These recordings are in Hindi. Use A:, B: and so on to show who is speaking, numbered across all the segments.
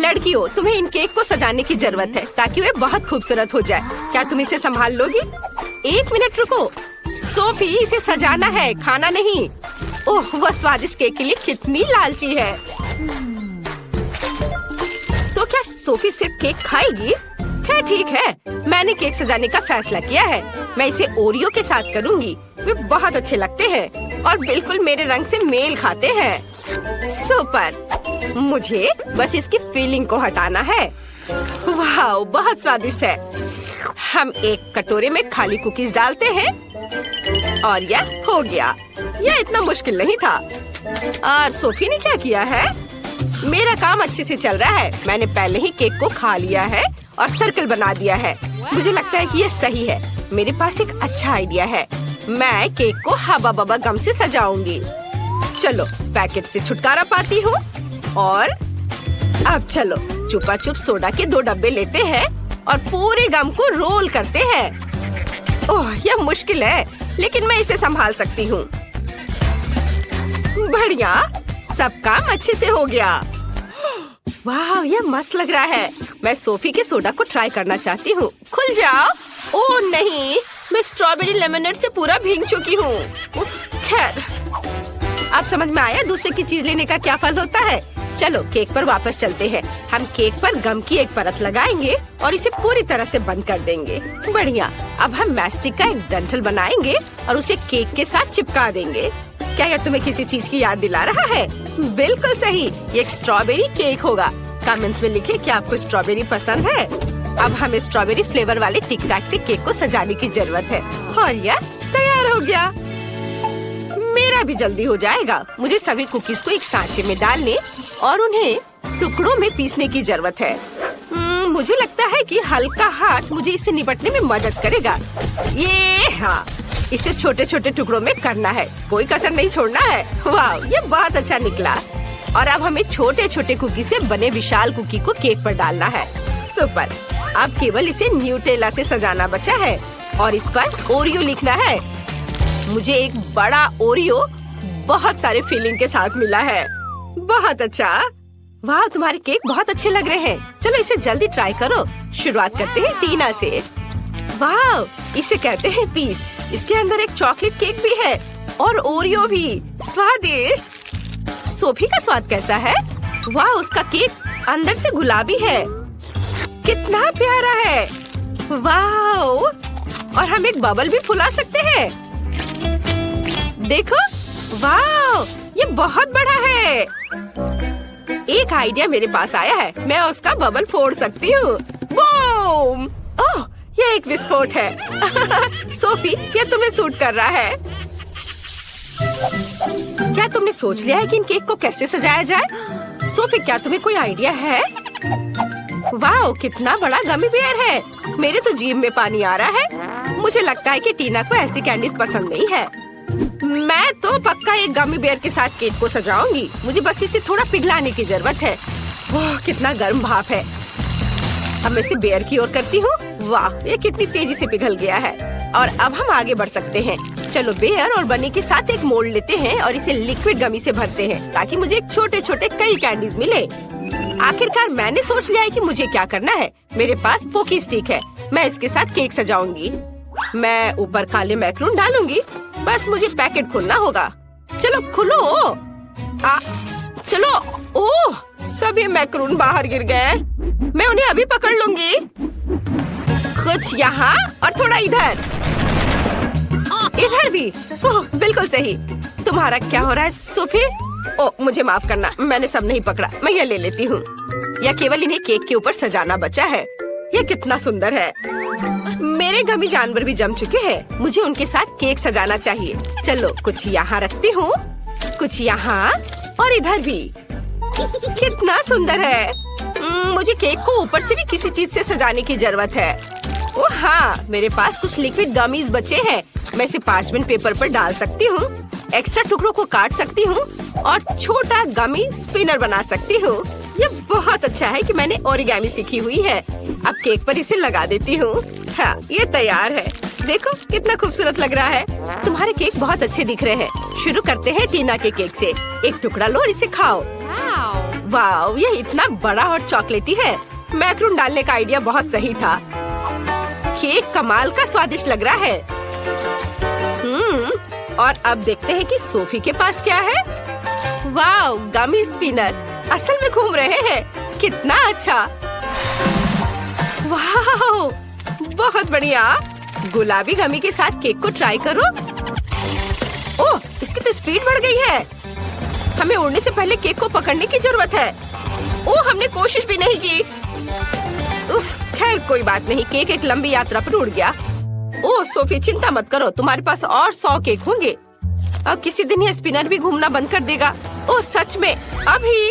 A: लड़कियों, तुम्हें इन केक को सजाने की जरूरत है ताकि वे बहुत खूबसूरत हो जाए। क्या तुम इसे संभाल लोगी? 1 मिनट रुको। सोफी, इसे सजाना है, खाना नहीं। ओह, वह स्वादिष्ट केक के लिए कितनी लालची है। तो क्या सोफी सिर्फ केक खाएगी? खैर ठीक है, मैंने केक सजाने का फैसला किया है। मैं इसे ओरियो के साथ करूंगी। वे बहुत अच्छे लगते हैं और बिल्कुल मेरे रंग से मेल खाते हैं। सुपर! मुझे बस इसकी फीलिंग को हटाना है। वाह, बहुत स्वादिष्ट है। हम एक कटोरे में खाली कुकीज डालते हैं और यह हो गया। यह इतना मुश्किल नहीं था। और सोफी ने क्या किया है? मेरा काम अच्छे से चल रहा है। मैंने पहले ही केक को खा लिया है और सर्कल बना दिया है। मुझे लगता है कि ये सही है। मेरे पास एक अच्छा आइडिया है। मैं केक को हबा बबा गम से सजाऊंगी। चलो, पैकेट से छुटकारा पाती हूँ। और अब चलो चुपा चुप सोडा के 2 डब्बे लेते हैं और पूरे गम को रोल करते हैं। ओह, यह मुश्किल है, लेकिन मैं इसे संभाल सकती हूँ। बढ़िया, सब काम अच्छे से हो गया। वाह, यह मस्त लग रहा है। मैं सोफी के सोडा को ट्राई करना चाहती हूँ। खुल जाओ। ओह नहीं, मैं स्ट्रॉबेरी लेमनेड से पूरा भीग चुकी हूँ। उफ, खैर, अब समझ में आया दूसरे की चीज लेने का क्या फल होता है। चलो केक पर वापस चलते हैं। हम केक पर गम की एक परत लगाएंगे और इसे पूरी तरह से बंद कर देंगे। बढ़िया, अब हम मैस्टिक का एक डंठल बनाएंगे और उसे केक के साथ चिपका देंगे। क्या यह तुम्हें किसी चीज की याद दिला रहा है? बिल्कुल सही, ये एक स्ट्रॉबेरी केक होगा। कमेंट्स में लिखें कि आपको स्ट्रॉबेरी पसंद है। अब हमें स्ट्रॉबेरी फ्लेवर वाले टिक टैक से केक को सजाने की जरूरत है। और यह तैयार हो गया। मेरा भी जल्दी हो जाएगा। मुझे सभी कुकीज को एक सांचे में डालने और उन्हें टुकड़ों में पीसने की जरूरत है। मुझे लगता है कि हल्का हाथ मुझे इससे निपटने में मदद करेगा। ये हाँ, इसे छोटे छोटे टुकड़ों में करना है, कोई कसर नहीं छोड़ना है। वाह, ये बहुत अच्छा निकला। और अब हमें छोटे छोटे कुकी से बने विशाल कुकी को केक पर डालना है। सुपर! अब केवल इसे न्यूटेला से सजाना बचा है और इस पर ओरियो लिखना है। मुझे एक बड़ा ओरियो बहुत सारे फिलिंग के साथ मिला है। बहुत अच्छा। वाह, तुम्हारे केक बहुत अच्छे लग रहे हैं। चलो इसे जल्दी ट्राई करो। शुरुआत करते हैं टीना से। वाह, इसे कहते हैं पीस। इसके अंदर एक चॉकलेट केक भी है और ओरियो भी। स्वादिष्ट। सोफी का स्वाद कैसा है? वाह, उसका केक अंदर से गुलाबी है। कितना प्यारा है। वाह, और हम एक बबल भी फुला सकते हैं। देखो, वाह, ये बहुत बड़ा है। एक आइडिया मेरे पास आया है। मैं उसका बबल फोड़ सकती हूँ। बूम! ओह, ये एक विस्फोट है। सोफी, ये तुम्हें सूट कर रहा है। क्या तुमने सोच लिया है कि इन केक को कैसे सजाया जाए? सोफी, क्या तुम्हें कोई आइडिया है? वाह, कितना बड़ा गमी बेयर है। मेरे तो जीभ में पानी आ रहा है। मुझे लगता है कि टीना को ऐसी कैंडीज पसंद नहीं है। मैं तो पक्का एक गमी बेयर के साथ केक को सजाऊंगी। मुझे बस इसे थोड़ा पिघलाने की जरूरत है। वाह, कितना गर्म भाप है। अब मैं इसे बेयर की ओर करती हूँ। वाह, ये कितनी तेजी से पिघल गया है। और अब हम आगे बढ़ सकते हैं। चलो बेयर और बनी के साथ एक मोल्ड लेते हैं और इसे लिक्विड गमी से भरते हैं ताकि मुझे छोटे छोटे कई कैंडीज मिले। आखिरकार मैंने सोच लिया है कि मुझे क्या करना है। मेरे पास पोकी स्टिक है। मैं इसके साथ केक सजाऊंगी। मैं ऊपर काले मैक्रून डालूंगी। बस मुझे पैकेट खोलना होगा। चलो खुलो। चलो। ओह, सभी मैक्रून बाहर गिर गए। मैं उन्हें अभी पकड़ लूंगी। कुछ यहाँ और थोड़ा इधर। इधर भी। ओह, बिल्कुल सही। तुम्हारा क्या हो रहा है सोफी? ओह, मुझे माफ करना, मैंने सब नहीं पकड़ा। मैं ये ले लेती हूँ। या केवल इन्हें केक के ऊपर सजाना बचा है। ये कितना सुंदर है। मेरे गमी जानवर भी जम चुके हैं। मुझे उनके साथ केक सजाना चाहिए। चलो कुछ यहाँ रखती हूँ, कुछ यहाँ और इधर भी। कितना सुंदर है। मुझे केक को ऊपर से भी किसी चीज से सजाने की जरूरत है। ओह हाँ, मेरे पास कुछ लिक्विड गमीज बचे हैं। मैं इसे पार्चमेंट पेपर पर डाल सकती हूँ, एक्स्ट्रा टुकड़ों को काट सकती हूँ और छोटा गमी स्पिनर बना सकती हूँ। ये बहुत अच्छा है कि मैंने ओरिगामी सीखी हुई है। अब केक पर इसे लगा देती हूँ। हाँ, ये तैयार है। देखो कितना खूबसूरत लग रहा है। तुम्हारे केक बहुत अच्छे दिख रहे हैं। शुरू करते हैं टीना के केक से। एक टुकड़ा लो और इसे खाओ। वाह, ये इतना बड़ा और चॉकलेटी है। मैक्रून डालने का आइडिया बहुत सही था। केक कमाल का स्वादिष्ट लग रहा है। और अब देखते हैं कि सोफी के पास क्या है। वाह, गमी स्पिनर असल में घूम रहे हैं। कितना अच्छा। वाह, बहुत बढ़िया। गुलाबी गमी के साथ केक को ट्राई करो। ओह, इसकी तो स्पीड बढ़ गई है। हमें उड़ने से पहले केक को पकड़ने की जरूरत है। ओह, हमने कोशिश भी नहीं की। उफ, खैर कोई बात नहीं, केक एक लंबी यात्रा पर उड़ गया। ओह सोफी, चिंता मत करो, तुम्हारे पास और 100 केक होंगे। अब किसी दिन ये स्पिनर भी घूमना बंद कर देगा। ओह सच में? अभी?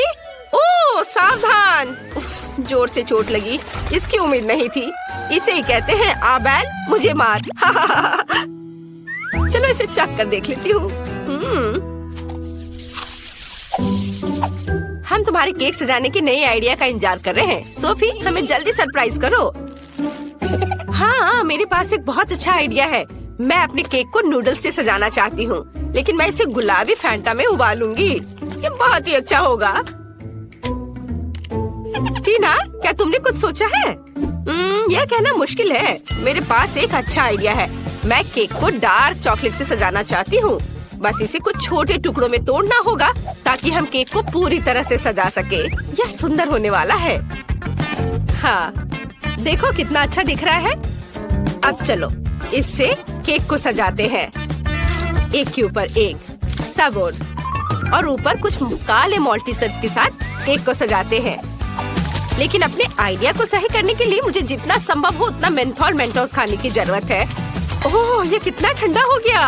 A: ओह सावधान। उफ, जोर से चोट लगी। इसकी उम्मीद नहीं थी। इसे ही कहते हैं आ बैल मुझे मार। चलो इसे चख कर देख लेती हूँ। हम तुम्हारे केक सजाने के नए आइडिया का इंतजार कर रहे हैं। सोफी, हमें जल्दी सरप्राइज करो। हाँ, मेरे पास एक बहुत अच्छा आइडिया है। मैं अपने केक को नूडल्स से सजाना चाहती हूँ, लेकिन मैं इसे गुलाबी फैंटा में उबालूंगी। ये बहुत ही अच्छा होगा। टीना, क्या तुमने कुछ सोचा है? यह कहना मुश्किल है। मेरे पास एक अच्छा आइडिया है। मैं केक को डार्क चॉकलेट से सजाना चाहती हूँ। बस इसे कुछ छोटे टुकड़ों में तोड़ना होगा ताकि हम केक को पूरी तरह से सजा सके। यह सुंदर होने वाला है। हाँ, देखो कितना अच्छा दिख रहा है। अब चलो इससे केक को सजाते हैं। एक के ऊपर एक सब और ऊपर कुछ काले मॉल्टीसर्स के साथ केक को सजाते हैं। लेकिन अपने आइडिया को सही करने के लिए मुझे जितना संभव हो उतना मेंथोल मेंटोस खाने की जरूरत है। ओह, ये कितना ठंडा हो गया।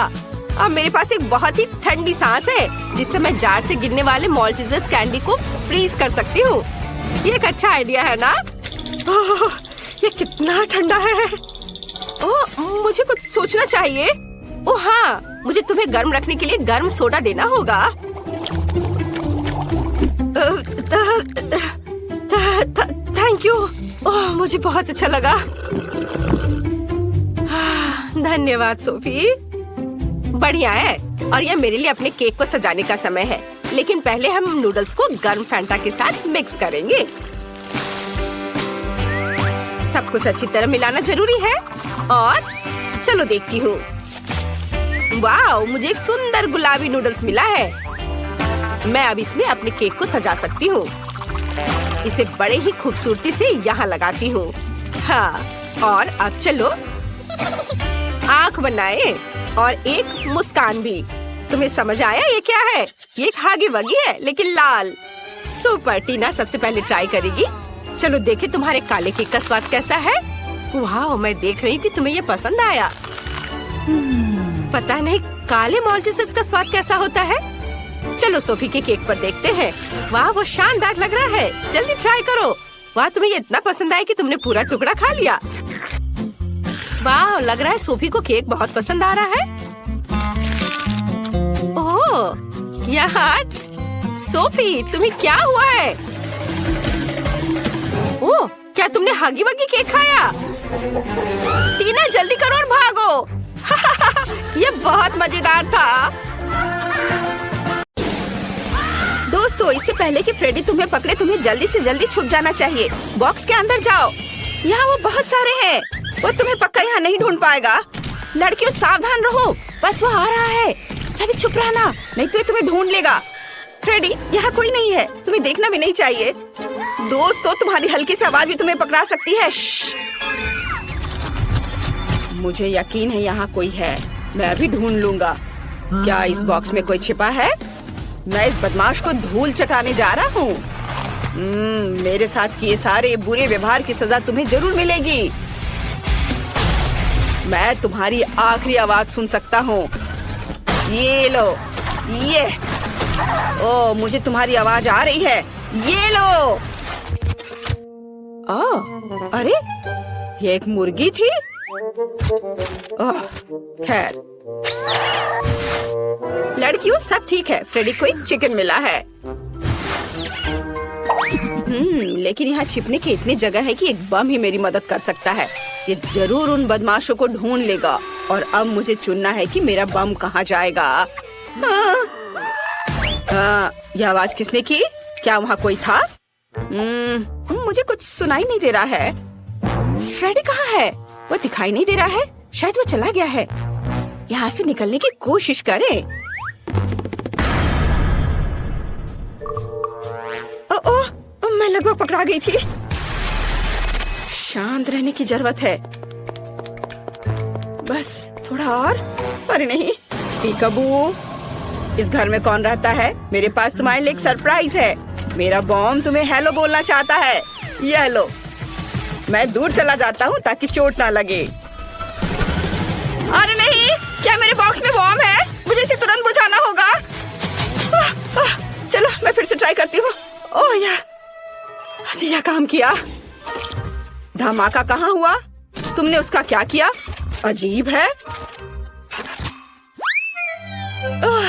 A: अब मेरे पास एक बहुत ही ठंडी सांस है जिससे मैं जार से गिरने वाले मॉल्टीसर्स कैंडी को फ्रीज कर सकती हूँ। ये एक अच्छा आइडिया है ना? ओह, ये कितना ठंडा है। ओह, मुझे कुछ सोचना चाहिए। ओह हाँ, मुझे तुम्हें गर्म रखने के लिए गर्म सोडा देना होगा। Thank you. ओह, मुझे बहुत अच्छा लगा। धन्यवाद सोफी। बढ़िया है। और यह मेरे लिए अपने केक को सजाने का समय है। लेकिन पहले हम नूडल्स को गर्म फैंटा के साथ मिक्स करेंगे। सब कुछ अच्छी तरह मिलाना जरूरी है। और चलो देखती हूँ। वाह, मुझे एक सुंदर गुलाबी नूडल्स मिला है। मैं अब इसमें अपने केक को सजा सकती हूँ। इसे बड़े ही खूबसूरती से यहाँ लगाती हूँ। हाँ, और अब चलो आँख बनाए और एक मुस्कान भी। तुम्हें समझ आया ये क्या है? ये एक हागी वगी है लेकिन लाल। सुपर। टीना सबसे पहले ट्राई करेगी। चलो देखे तुम्हारे काले केक का स्वाद कैसा है। वाह, मैं देख रही हूँ कि तुम्हें ये पसंद आया। पता नहीं काले मॉल्टीसर्स का स्वाद कैसा होता है। चलो सोफी के केक पर देखते हैं। वाह, वो शानदार लग रहा है। जल्दी ट्राई करो। वाह, तुम्हें ये इतना पसंद आया कि तुमने पूरा टुकड़ा खा लिया। वाह, लग रहा है सोफी को केक बहुत पसंद आ रहा है। ओह यार, सोफी तुम्हें क्या हुआ है? ओह, क्या तुमने हागी वगी केक खाया? टीना जल्दी करो और भागो। ये बहुत मजेदार था। दोस्तों, इससे पहले कि फ्रेडी तुम्हें पकड़े, तुम्हें जल्दी से जल्दी छुप जाना चाहिए। बॉक्स के अंदर जाओ। यहाँ वो बहुत सारे हैं। वो तुम्हें पक्का यहाँ नहीं ढूंढ पाएगा। लड़कियों सावधान रहो, बस वो आ रहा है। सभी चुप रहना, नहीं तो ये तुम्हें ढूंढ लेगा। फ्रेडी, यहाँ कोई नहीं है। तुम्हें देखना भी नहीं चाहिए। दोस्तों, तुम्हारी हल्की सी आवाज भी तुम्हें पकड़ा सकती है। मुझे यकीन है यहाँ कोई है। मैं अभी ढूंढ लूंगा। क्या इस बॉक्स में कोई छिपा है? मैं इस बदमाश को धूल चटाने जा रहा हूँ। मेरे साथ किए सारे बुरे व्यवहार की सजा तुम्हें जरूर मिलेगी। मैं तुम्हारी आखिरी आवाज सुन सकता हूँ। ये लो, ये। ओह, मुझे तुम्हारी आवाज आ रही है। ये लो। ओह, अरे ये एक मुर्गी थी। ओह, खैर। लड़कियों, सब ठीक है। फ्रेडी को एक चिकन मिला है। लेकिन यहाँ छिपने की इतनी जगह है कि एक बम ही मेरी मदद कर सकता है। ये जरूर उन बदमाशों को ढूंढ लेगा। और अब मुझे चुनना है कि मेरा बम कहाँ जाएगा। हाँ, यह आवाज किसने की? क्या वहाँ कोई था? मुझे कुछ सुनाई नहीं दे रहा है। फ्रेडी कहाँ है? वो दिखाई नहीं दे रहा है। शायद वो चला गया है। यहाँ से निकलने की कोशिश करें। ओह, मैं लगभग पकड़ा गई थी। शांत रहने की जरूरत है। बस थोड़ा और। अरे नहीं, पीकाबू, इस घर में कौन रहता है? मेरे पास तुम्हारे लिए एक सरप्राइज है। मेरा बॉम्ब तुम्हें हेलो बोलना चाहता है। ये हेलो। मैं दूर चला जाता हूँ ताकि चोट ना लगे। अरे नहीं, क्या मेरे बॉक्स में बॉम्ब है? मुझे इसे तुरंत बुझाना होगा। चलो मैं फिर से ट्राई करती हूँ। ओह यार, अच्छा यह काम किया। धमाका कहाँ हुआ? तुमने उसका क्या किया? अजीब है।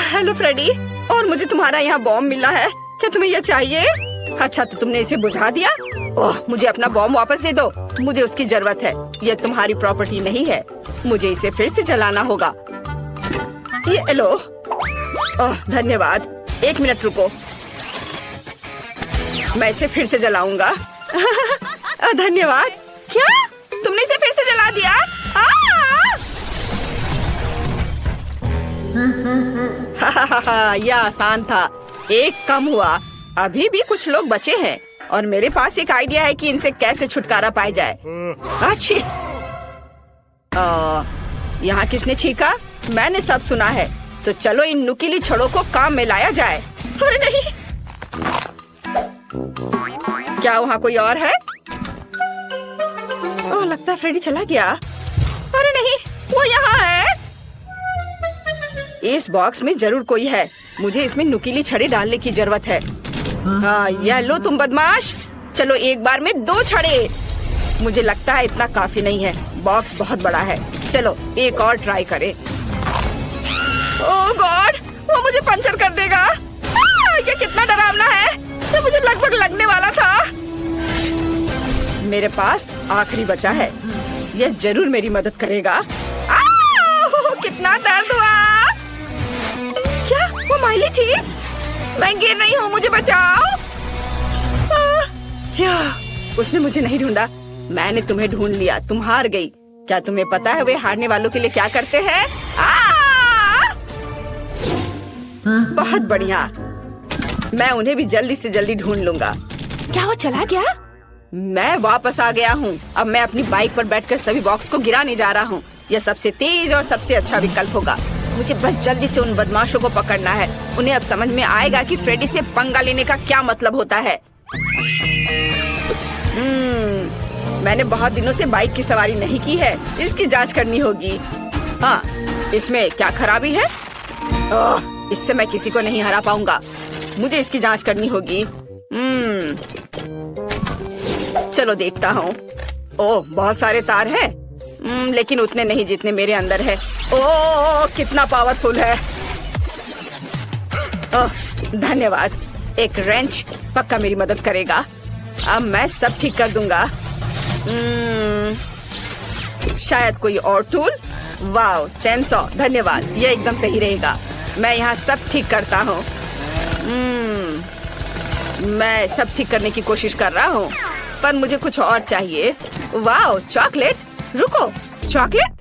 A: हेलो फ्रेडी, और मुझे तुम्हारा यहाँ बॉम्ब मिला है। क्या तुम्हें यह चाहिए? अच्छा, तो तुमने इसे बुझा दिया। ओह, मुझे अपना बॉम्ब वापस दे दो। मुझे उसकी जरूरत है। यह तुम्हारी प्रॉपर्टी नहीं है। मुझे इसे फिर से जलाना होगा। ये लो। ओह, धन्यवाद। 1 मिनट रुको, मैं इसे फिर से जलाऊंगा। धन्यवाद। क्या तुमने इसे फिर से जला दिया? यह आसान था। 1 कम हुआ। अभी भी कुछ लोग बचे हैं और मेरे पास एक आइडिया है कि इनसे कैसे छुटकारा पाया जाए। अच्छी। यहाँ किसने छींका? मैंने सब सुना है। तो चलो इन नुकीली छड़ों को काम में लाया जाए। अरे नहीं, क्या वहाँ कोई और है? ओह, लगता है फ्रेडी चला गया। अरे नहीं, वो यहाँ है। इस बॉक्स में जरूर कोई है। मुझे इसमें नुकीली छड़े डालने की जरूरत है। हाँ, यह लो तुम बदमाश। चलो एक बार में 2 छड़े। मुझे लगता है इतना काफी नहीं है। बॉक्स बहुत बड़ा है। चलो एक और ट्राई करें। ओह गॉड, वो मुझे पंचर कर देगा। ये कितना डरावना है। ये मुझे लगभग लगने वाला था। मेरे पास आखिरी बचा है। यह जरूर मेरी मदद करेगा। कितना दर्द हुआ। क्या वो माइली थी? मैं गिर रही हूँ, मुझे बचाओ। उसने मुझे नहीं ढूंढा, मैंने तुम्हें ढूंढ लिया। तुम हार गई। क्या तुम्हें पता है वे हारने वालों के लिए क्या करते हैं? बहुत बढ़िया। मैं उन्हें भी जल्दी से जल्दी ढूंढ लूंगा। क्या वो चला गया? मैं वापस आ गया हूँ। अब मैं अपनी बाइक पर बैठकर सभी बॉक्स को गिराने जा रहा हूँ। यह सबसे तेज और सबसे अच्छा विकल्प होगा। मुझे बस जल्दी से उन बदमाशों को पकड़ना है। उन्हें अब समझ में आएगा कि फ्रेडी से पंगा लेने का क्या मतलब होता है। मैंने बहुत दिनों से बाइक की सवारी नहीं की है। इसकी जांच करनी होगी। हाँ, इसमें क्या खराबी है? इससे मैं किसी को नहीं हरा पाऊंगा। मुझे इसकी जांच करनी होगी। चलो देखता हूँ। ओह, बहुत सारे तार हैं। लेकिन उतने नहीं जितने मेरे अंदर है। ओह, कितना पावरफुल है। ओह, धन्यवाद। एक रेंच पक्का मेरी मदद करेगा। अब मैं सब ठीक कर दूंगा। शायद कोई और टूल। वाओ, चेनसॉ, धन्यवाद। यह एकदम सही रहेगा। मैं यहाँ सब ठीक करता हूँ। मैं सब ठीक करने की कोशिश कर रहा हूँ, पर मुझे कुछ और चाहिए। Wow, chocolate. रुको, चॉकलेट?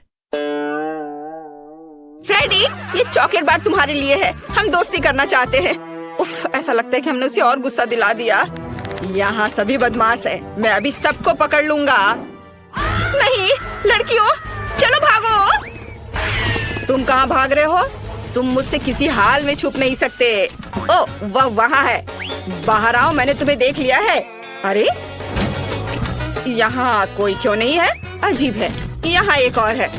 A: फ्रेडी, ये चॉकलेट बार तुम्हारे लिए है। हम दोस्ती करना चाहते हैं। उफ, ऐसा लगता है कि हमने उसे और गुस्सा दिला दिया। यहाँ सभी बदमाश है। मैं अभी सबको पकड़ लूंगा। नहीं, लड़कियों, चलो भागो। तुम कहाँ भाग रहे हो? तुम मुझसे किसी हाल में छुप नहीं सकते। ओ, वह वहाँ है। बाहर आओ, मैंने तुम्हें देख लिया है। अरे, यहाँ कोई क्यों नहीं है? अजीब है। यहाँ एक और है।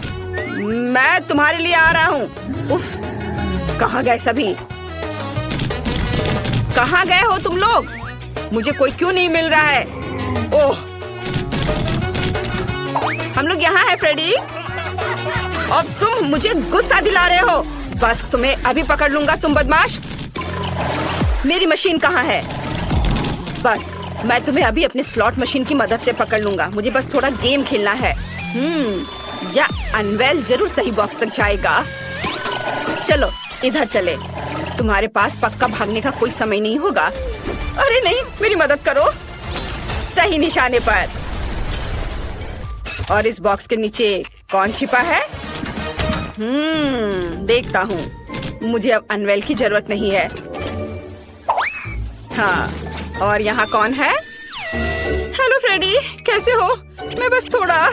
A: मैं तुम्हारे लिए आ रहा हूँ। उफ, कहाँ गए सभी? कहाँ गए हो तुम लोग? मुझे कोई क्यों नहीं मिल रहा है? ओह, हम लोग यहाँ हैं फ्रेडी। अब तुम मुझे गुस्सा दिला रहे हो। बस तुम्हें अभी पकड़ लूंगा, तुम बदमाश। मेरी मशीन कहाँ है? बस मैं तुम्हें अभी अपने स्लॉट मशीन की मदद से पकड़ लूंगा। मुझे बस थोड़ा गेम खेलना है। या अनवेल जरूर सही बॉक्स तक जाएगा। चलो इधर चले। तुम्हारे पास पक्का भागने का कोई समय नहीं होगा। अरे नहीं, मेरी मदद करो। सही निशाने पर। और इस बॉक्स के नीचे कौन छिपा है? देखता हूँ। मुझे अब अनवेल की जरूरत नहीं है। हाँ, और यहाँ कौन है? हेलो फ्रेडी, कैसे हो? मैं बस थोड़ा।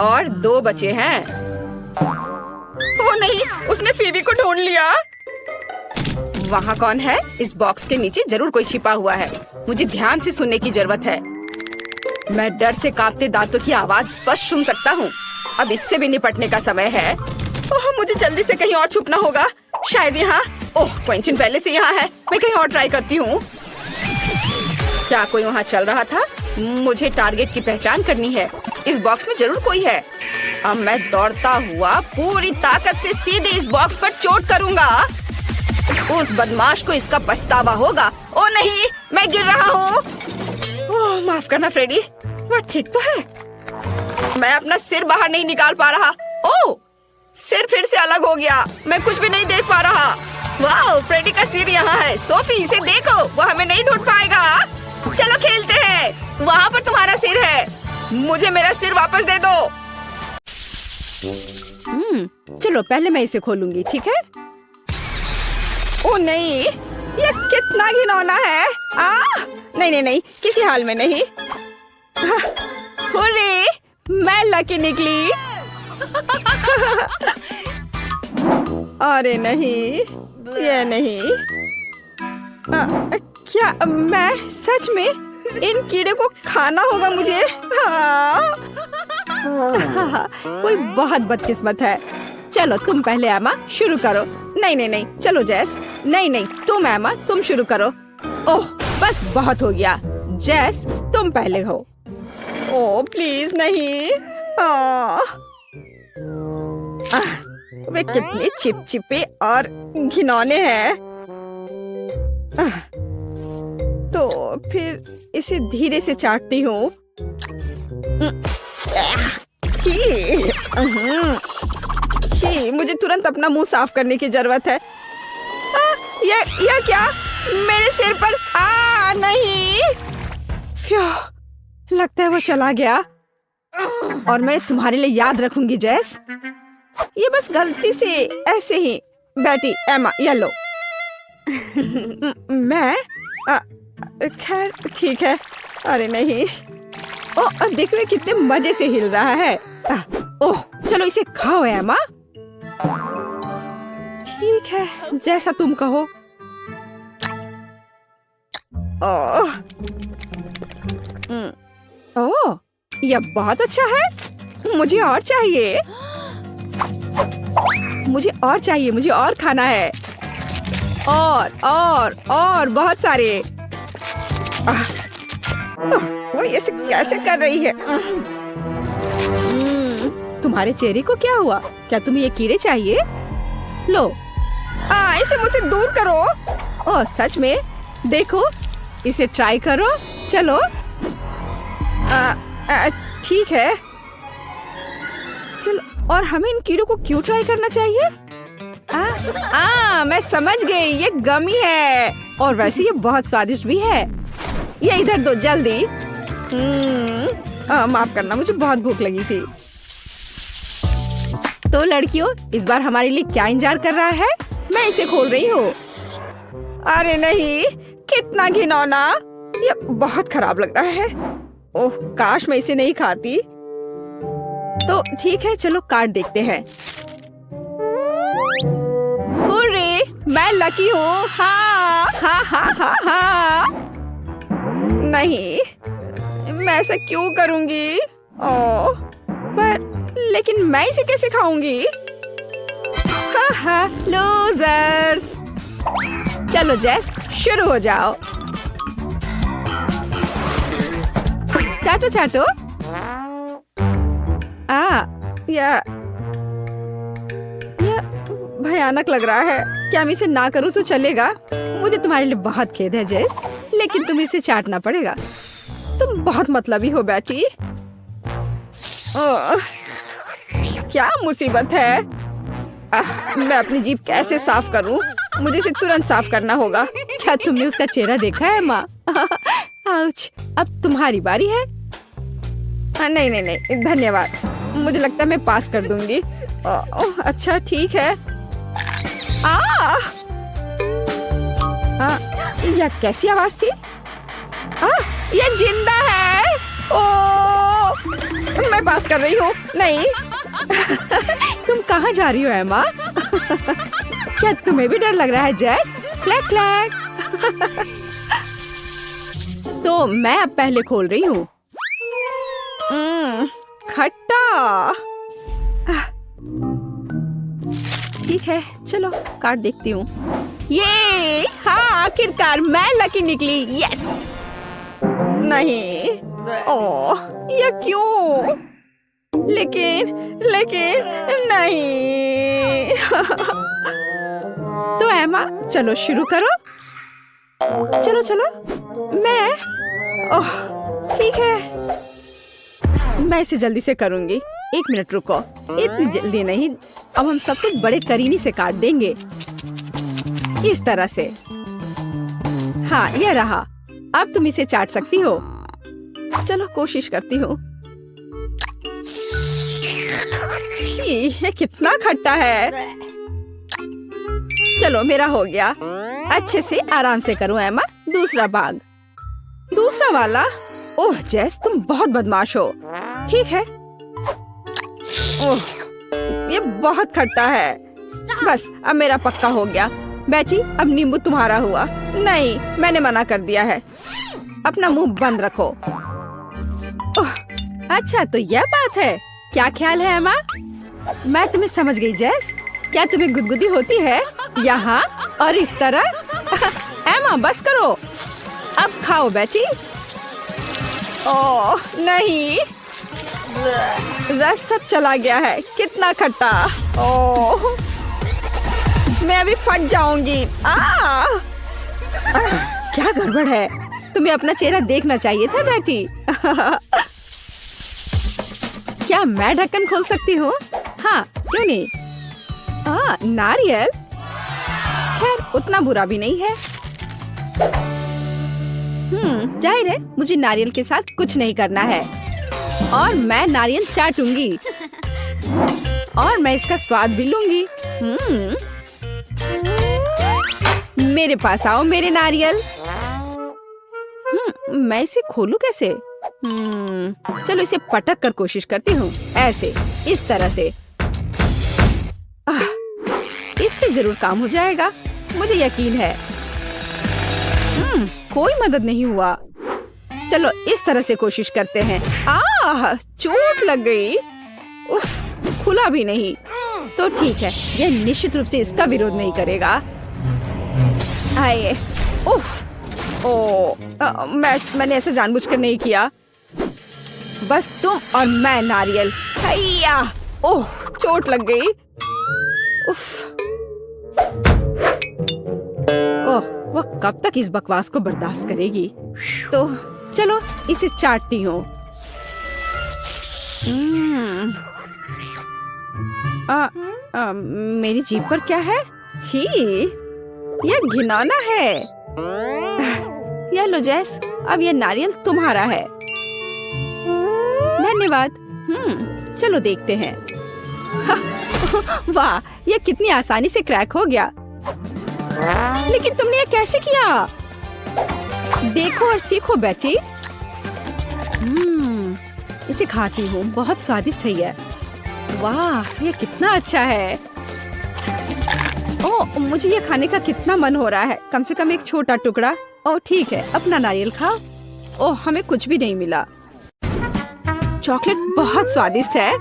A: और 2 बचे हैं। ओ नहीं, उसने फीबी को ढूंढ लिया। वहाँ कौन है? इस बॉक्स के नीचे जरूर कोई छिपा हुआ है। मुझे ध्यान से सुनने की जरूरत है। मैं डर से कांपते दांतों की आवाज स्पष्ट सुन सकता हूँ। अब इससे भी निपटने का समय है। ओह, मुझे जल्दी से कहीं और छुपना होगा। शायद यहाँ। ओह, क्विंटन पहले से यहाँ है। मैं कहीं और ट्राई करती हूँ। क्या कोई वहाँ चल रहा था? मुझे टारगेट की पहचान करनी है। इस बॉक्स में जरूर कोई है। अब मैं दौड़ता हुआ पूरी ताकत से सीधे इस बॉक्स पर चोट करूंगा। उस बदमाश को इसका पछतावा होगा। ओ नहीं, मैं गिर रहा हूँ। ओह, माफ करना फ्रेडी। वह ठीक तो है। मैं अपना सिर बाहर नहीं निकाल पा रहा। ओह, सिर फिर से अलग हो गया। मैं कुछ भी नहीं देख पा रहा। वाह, फ्रेडी का सिर यहाँ है। सोफी, इसे देखो। वो हमें नहीं ढूंढ पाएगा। चलो खेलते हैं। वहाँ पर तुम्हारा सिर है। मुझे मेरा सिर वापस दे दो। चलो पहले मैं इसे खोलूंगी, ठीक है? ओ नहीं, ये कितना घिनौना है। नहीं नहीं नहीं, किसी हाल में नहीं। हुर्रे, मैं लकी निकली। अरे नहीं, ये नहीं। क्या मैं सच में इन कीड़े को खाना होगा मुझे? कोई बहुत बदकिस्मत है। चलो तुम पहले एमा शुरू करो। नहीं नहीं नहीं, चलो जैस। नहीं नहीं, तुम एमा, तुम शुरू करो। ओह, बस बहुत हो गया। जैस, तुम पहले हो। ओह प्लीज नहीं। वे कितने चिपचिपे और घिनौने हैं। तो फिर इसे धीरे से चाटती हूँ। छी, मुझे तुरंत अपना मुंह साफ करने की जरूरत है। यह क्या? मेरे सिर पर। नहीं। फ्यू, लगता है वो चला गया। और मैं तुम्हारे लिए याद रखूंगी जैस। ये बस गलती से ऐसे ही बैठी। एमा, ये लो। मैं खैर ठीक है। अरे नहीं। ओह, देखो कितने मजे से हिल रहा है। ओह, चलो इसे खाओ एमा। ठीक है, जैसा तुम कहो। ओह, यह बहुत अच्छा है। मुझे और चाहिए। मुझे और चाहिए। मुझे और खाना है। और बहुत सारे। वो ऐसे कैसे कर रही है? तुम्हारे चेहरे को क्या हुआ? क्या तुम्हें ये कीड़े चाहिए? लो। इसे मुझसे दूर करो। ओह सच में? देखो, इसे ट्राई करो। चलो। ठीक है। चलो, और हमें इन कीड़ों को क्यों ट्राई करना चाहिए? मैं समझ गई। ये गमी है और वैसे ये बहुत स्वादिष्ट भी है। ये इधर दो जल्दी। माफ करना, मुझे बहुत भूख लगी थी। तो लड़कियों, इस बार हमारे लिए क्या इंतजार कर रहा है? मैं इसे खोल रही हूँ। अरे नहीं, कितना घिनौना। ये बहुत खराब लग रहा है। ओह, काश मैं इसे नहीं खाती। तो ठीक है, चलो कार्ड देखते हैं। हुर्रे, मैं लकी हूँ। हाँ। नहीं, मैं ऐसा क्यों करूँगी? ओह, पर लेकिन मैं इसे कैसे खाऊंगी? लूजर्स। चलो जैस, शुरू हो जाओ। चाटो चाटो। यह भयानक लग रहा है। क्या मैं इसे ना करूँ तो चलेगा? मुझे तुम्हारे लिए बहुत खेद है जैस, लेकिन तुम्हें इसे चाटना पड़ेगा। तुम बहुत मतलबी हो बेटी। क्या मुसीबत है?
B: मैं अपनी जीभ कैसे साफ करूं? मुझे इसे तुरंत साफ करना होगा।
A: क्या तुमने उसका चेहरा देखा है माँ? आउच, अब तुम्हारी बारी है।
B: नहीं नहीं नहीं, धन्यवाद। मुझे लगता है मैं पास कर दूंगी। अच्छा ठीक है। यह कैसी आवाज थी? यह जिंदा है। ओ, मैं पास कर रही हूँ। नहीं।
A: तुम कहाँ जा रही हो एमा? क्या तुम्हें भी डर लग रहा है जेस? Clack clack. तो मैं अब पहले खोल रही हूँ।
B: खट्टा।
A: ठीक है, चलो कार्ड देखती हूँ।
B: ये हाँ, आखिरकार मैं लकी निकली। यस। नहीं। ओह, ये क्यों? लेकिन नहीं।
A: तो एमा, चलो शुरू करो। चलो चलो। मैं
B: ओह, ठीक है। मैं इसे जल्दी से करूंगी। 1 मिनट रुको। इतनी जल्दी नहीं।
A: अब हम सब कुछ बड़े करीनी से काट देंगे,
B: इस तरह से।
A: हाँ, यह रहा। अब तुम इसे चाट सकती हो।
B: चलो कोशिश करती हूँ। ये कितना खट्टा है। चलो मेरा हो गया।
A: अच्छे से आराम से करो एमा। दूसरा भाग।
B: दूसरा वाला। ओह जेस, तुम बहुत बदमाश हो। ठीक है। ओह, ये बहुत खट्टा है। बस अब मेरा पक्का हो गया। बेटी, अब नींबू तुम्हारा हुआ। नहीं, मैंने मना कर दिया है। अपना मुंह बंद रखो।
A: ओह, अच्छा तो यह बात है। क्या ख्याल है एमा? मैं तुम्हें समझ गई जेस। क्या तुम्हें गुदगुदी होती है? यहाँ और इस तरह? एमा बस करो। अब खाओ बेटी।
B: ओह नहीं, रस सब चला गया है। कितना खट्टा। ओह, मैं अभी फट जाऊंगी।
A: क्या गड़बड़ है? तुम्हें अपना चेहरा देखना चाहिए था बेटी। क्या मैं ढक्कन खोल सकती हूँ? हाँ, क्यों नहीं? नारियल। खैर, उतना बुरा भी नहीं है। जाहिर है मुझे नारियल के साथ कुछ नहीं करना है और मैं नारियल चाटूंगी और मैं इसका स्वाद भी लूंगी। मेरे पास आओ मेरे नारियल। मैं इसे खोलूं कैसे? चलो इसे पटक कर कोशिश करती हूँ। ऐसे, इस तरह से। इससे जरूर काम हो जाएगा, मुझे यकीन है। कोई मदद नहीं हुआ। चलो इस तरह से कोशिश करते हैं। चोट लग गई। उफ, खुला भी नहीं। तो ठीक है, यह निश्चित रूप से इसका विरोध नहीं करेगा। आइए। उफ, मैंने ऐसा जानबूझकर नहीं किया। बस तुम और मैं नारियल। हैया। ओह, चोट लग गई। उफ। ओह, वह कब तक इस बकवास को बर्दाश्त करेगी? तो चलो इसे चाटती हूँ। मेरी जीभ पर क्या है? छी, यह घिनौना है। यह लो जेस, अब यह नारियल तुम्हारा है। धन्यवाद। चलो देखते हैं। वाह, यह कितनी आसानी से क्रैक हो गया। लेकिन तुमने यह कैसे किया? देखो और सीखो बेटी। इसे खाती हूँ, बहुत स्वादिष्ट है यह। वाह, यह कितना अच्छा है। ओह, मुझे यह खाने का कितना मन हो रहा है। कम से कम एक छोटा टुकड़ा। ओह ठीक है, अपना नारियल खाओ। ओह, हमें कुछ भी नहीं मिला। चॉकलेट बहुत स्वादिष्ट है।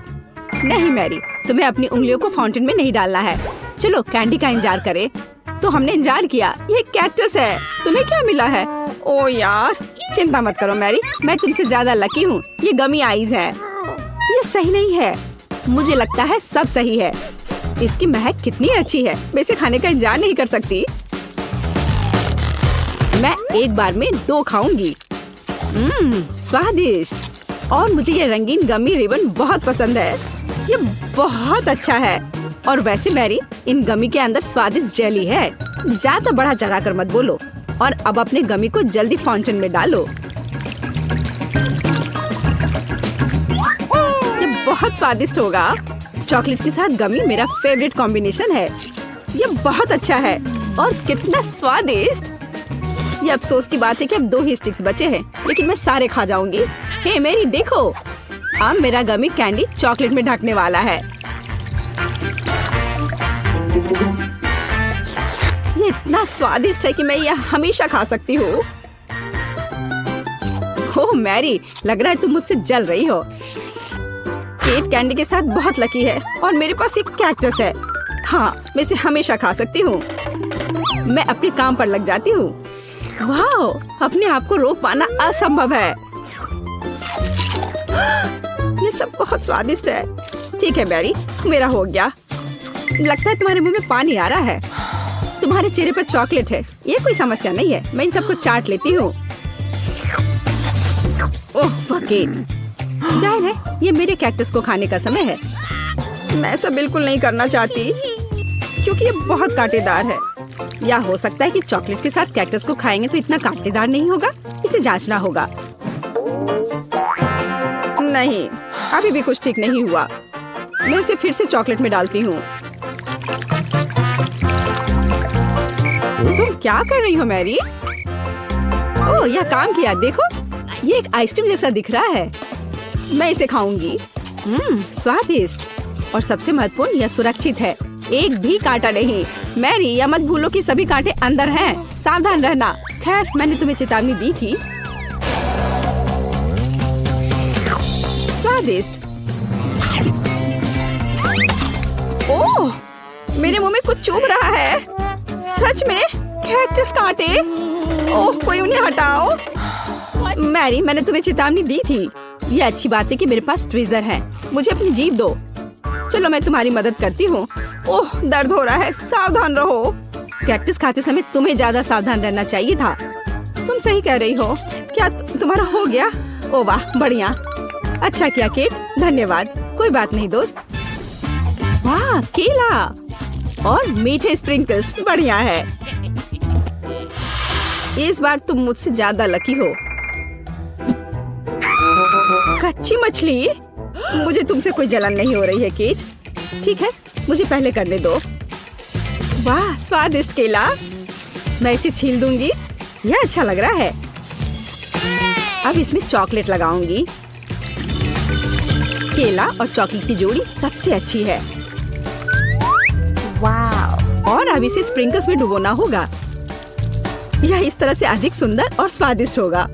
A: नहीं मैरी, तुम्हें अपनी उंगलियों को फाउंटेन में नहीं डालना है। चलो कैंडी का इंतजार करें। तो हमने इंतजार किया। ये कैक्टस है। तुम्हें क्या मिला है? ओ यार, चिंता मत करो मैरी, मैं तुमसे ज्यादा लकी हूँ। ये गमी आइज है। ये सही नहीं है। मुझे लगता है सब सही है। इसकी महक कितनी अच्छी है। मैं इसे खाने का इंतजार नहीं कर सकती। मैं एक बार में 2 खाऊंगी। स्वादिष्ट। और मुझे ये रंगीन गमी रिबन बहुत पसंद है। ये बहुत अच्छा है।
B: और वैसे मैरी, इन गमी के अंदर स्वादिष्ट जेली है। ज्यादा बढ़ा चढ़ा कर मत बोलो। और अब अपने गमी को जल्दी फाउंटेन में डालो। ये बहुत स्वादिष्ट होगा। चॉकलेट के साथ गमी मेरा फेवरेट कॉम्बिनेशन है। ये बहुत अच्छा है और कितना स्वादिष्ट। ये अफसोस की बात है कि अब 2 ही स्टिक्स बचे हैं, लेकिन मैं सारे खा जाऊंगी। हे मेरी देखो, अब मेरा गमी कैंडी चॉकलेट में ढकने वाला है। ये इतना स्वादिष्ट है कि मैं यह हमेशा खा सकती हूँ। ओह मैरी, लग रहा है तुम मुझसे जल रही हो। केट कैंडी के साथ बहुत लकी है और मेरे पास एक कैक्टस है। हाँ, मैं इसे हमेशा खा सकती हूँ। मैं अपने काम पर लग जाती हूँ। वाह, अपने आप को रोक पाना असंभव है। ये सब बहुत स्वादिष्ट है। ठीक है मैरी, मेरा हो गया। लगता है तुम्हारे मुंह में पानी आ रहा है। तुम्हारे चेहरे पर चॉकलेट है, ये कोई समस्या नहीं है। मैं इन सबको चाट लेती हूँ। ओह केट, जाहिर है ये मेरे कैक्टस को खाने का समय है। मैं ऐसा बिल्कुल नहीं करना चाहती क्योंकि ये बहुत कांटेदार है। या हो सकता है कि चॉकलेट के साथ कैक्टस को खाएंगे तो इतना कांटेदार नहीं होगा। इसे जांचना होगा। नहीं, अभी भी कुछ ठीक नहीं हुआ। मैं उसे फिर से चॉकलेट में डालती हूँ। तुम क्या कर रही हो मैरी? ओह, यह काम किया। देखो, ये एक आइसक्रीम जैसा दिख रहा है। मैं इसे खाऊंगी। स्वादिष्ट और सबसे महत्वपूर्ण, यह सुरक्षित है। एक भी कांटा नहीं। मैरी, यह मत भूलो कि सभी कांटे अंदर हैं। सावधान रहना। खैर, मैंने तुम्हें चेतावनी दी थी। स्वादिष्ट। ओह, मेरे मुंह में कुछ चुभ रहा है। सच में कैक्टस कांटे। ओह, कोई उन्हें हटाओ। मैरी, मैंने तुम्हें चेतावनी दी थी। ये अच्छी बात है कि मेरे पास ट्विज़र है। मुझे अपनी जीभ दो। चलो, मैं तुम्हारी मदद करती हूँ। ओह, दर्द हो रहा है। सावधान रहो। कैक्टस खाते समय तुम्हें ज्यादा सावधान रहना चाहिए था। तुम सही कह रही हो। क्या तुम्हारा हो गया? ओह वाह, बढ़िया। अच्छा किया केट, धन्यवाद। कोई बात नहीं दोस्त। वाह, केला और मीठे स्प्रिंकल्स, बढ़िया है। इस बार तुम मुझसे ज्यादा लकी हो। कच्ची मछली? मुझे तुमसे कोई जलन नहीं हो रही है केट। ठीक है, मुझे पहले करने दो। वाह, स्वादिष्ट केला। मैं इसे छील दूंगी। यह अच्छा लग रहा है। अब इसमें चॉकलेट लगाऊंगी। केला और चॉकलेट की जोड़ी सबसे अच्छी है। वाह, और अब इसे स्प्रिंकल्स में डुबोना होगा। यह इस तरह से अधिक सुंदर और स्वादिष्ट होगा।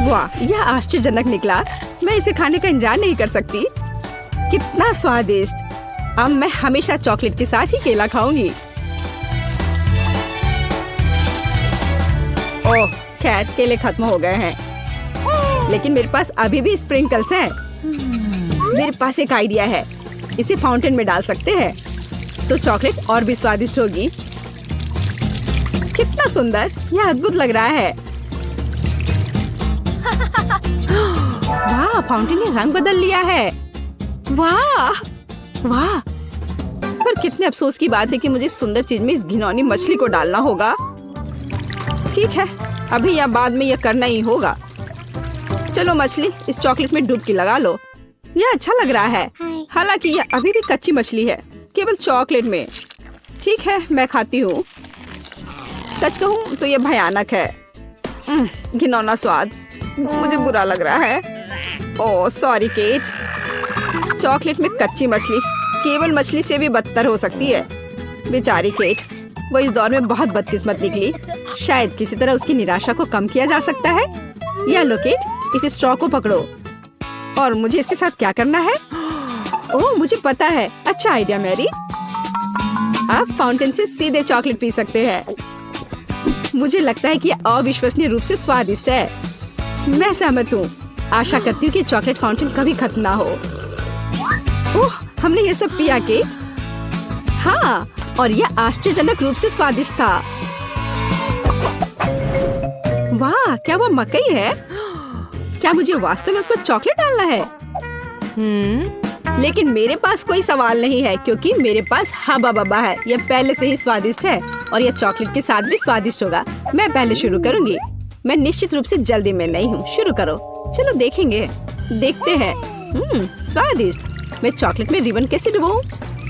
B: वाह, यह आश्चर्यजनक निकला। मैं इसे खाने का इंतजार नहीं कर सकती। कितना स्वादिष्ट। अब मैं हमेशा चॉकलेट के साथ ही केला खाऊंगी। ओह, खैर केले खत्म हो गए हैं, लेकिन मेरे पास अभी भी स्प्रिंकल्स हैं। मेरे पास एक आइडिया है। इसे फाउंटेन में डाल सकते हैं तो चॉकलेट और भी स्वादिष्ट होगी। कितना सुंदर, यह अद्भुत लग रहा है। वाह, फाउंटेन ने रंग बदल लिया है। वाह वाह, पर कितने अफसोस की बात है कि मुझे सुंदर चीज में इस घिनौनी मछली को डालना होगा। ठीक है, अभी या बाद में यह करना ही होगा। चलो मछली, इस चॉकलेट में डुबकी लगा लो। यह अच्छा लग रहा है। हालांकि यह अभी भी कच्ची मछली है, केवल चॉकलेट में। ठीक है, मैं खाती हूँ। सच कहूँ तो यह भयानक है। घिनौना स्वाद, मुझे बुरा लग रहा है। Oh sorry cat. चॉकलेट में कच्ची मछली केवल मछली से भी बदतर हो सकती है। बेचारी केट, वो इस दौर में बहुत बदकिस्मत निकली। शायद किसी तरह उसकी निराशा को कम किया जा सकता है। या लो केट, इस स्ट्रॉ को पकड़ो। और मुझे इसके साथ क्या करना है? ओह, मुझे पता है। अच्छा आइडिया मैरी। आप फाउंटेन से सीधे चॉकलेट पी सकते हैं। मुझे लगता है कि यह अविश्वसनीय रूप से स्वादिष्ट है। मैं सहमत हूँ। आशा करती हूँ कि चॉकलेट फाउंटेन कभी खत्म ना हो। ओह, हमने ये सब पिया केट। हाँ, और यह आश्चर्यजनक रूप से स्वादिष्ट था। वाह, क्या वो मकई है? क्या मुझे वास्तव में उस पर चॉकलेट डालना है? लेकिन मेरे पास कोई सवाल नहीं है क्योंकि मेरे पास हबा बबा है। यह पहले से ही स्वादिष्ट है और यह चॉकलेट के साथ भी स्वादिष्ट होगा। मैं पहले शुरू करूंगी। मैं निश्चित रूप से जल्दी में नहीं हूँ। शुरू करो। चलो देखेंगे, देखते हैं। स्वादिष्ट। मैं चॉकलेट में रिबन कैसे डुबाऊं?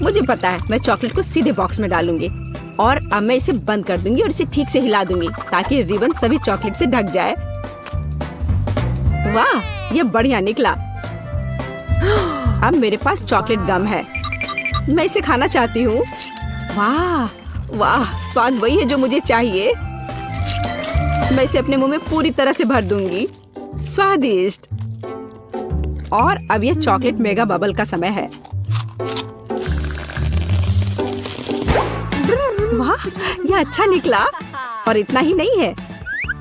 B: मुझे पता है। मैं चॉकलेट को सीधे बॉक्स में डालूंगी और अब मैं इसे बंद कर दूंगी और इसे ठीक से हिला दूंगी ताकि रिबन सभी चॉकलेट से ढक जाए। वाह, यह बढ़िया निकला। अब मेरे पास चॉकलेट गम है। मैं इसे खाना चाहती हूँ। वाह वाह, स्वाद वही है जो मुझे चाहिए। मैं इसे अपने मुंह में पूरी तरह से भर दूंगी। स्वादिष्ट। और अब यह चॉकलेट मेगा बबल का समय है। वाह, यह अच्छा निकला। और इतना ही नहीं है,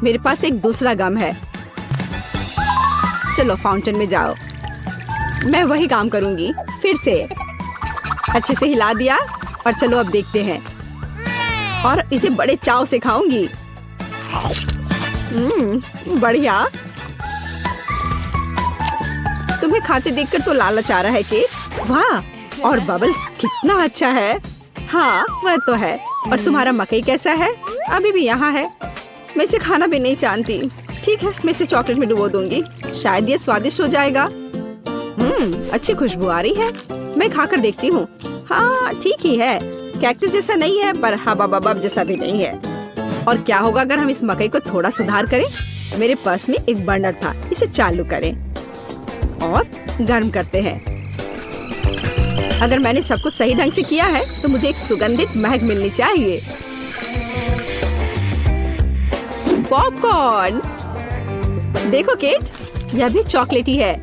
B: मेरे पास एक दूसरा गम है। चलो फाउंटेन में जाओ। मैं वही काम करूंगी फिर से। अच्छे से हिला दिया और चलो अब देखते हैं। और इसे बड़े चाव से खाऊंगी। बढ़िया। तुम्हें खाते देखकर तो लालच आ रहा है कि वाह, और बबल कितना अच्छा है। हाँ वह तो है। और तुम्हारा मकई कैसा है? अभी भी यहाँ है। मैं इसे खाना भी नहीं जानती। ठीक है, मैं इसे चॉकलेट में डुबो दूंगी। शायद ये स्वादिष्ट हो जाएगा। अच्छी खुशबू आ रही है। मैं खाकर देखती हूँ। हाँ ठीक ही है। कैक्टस जैसा नहीं है पर हबा बबा जैसा भी नहीं है। और क्या होगा अगर हम इस मकई को थोड़ा सुधार करें? मेरे पर्स में एक बर्नर था। इसे चालू करें और गर्म करते हैं। अगर मैंने सब कुछ सही ढंग से किया है तो मुझे एक सुगंधित महक मिलनी चाहिए। पॉपकॉर्न। देखो केट, यह भी चॉकलेटी है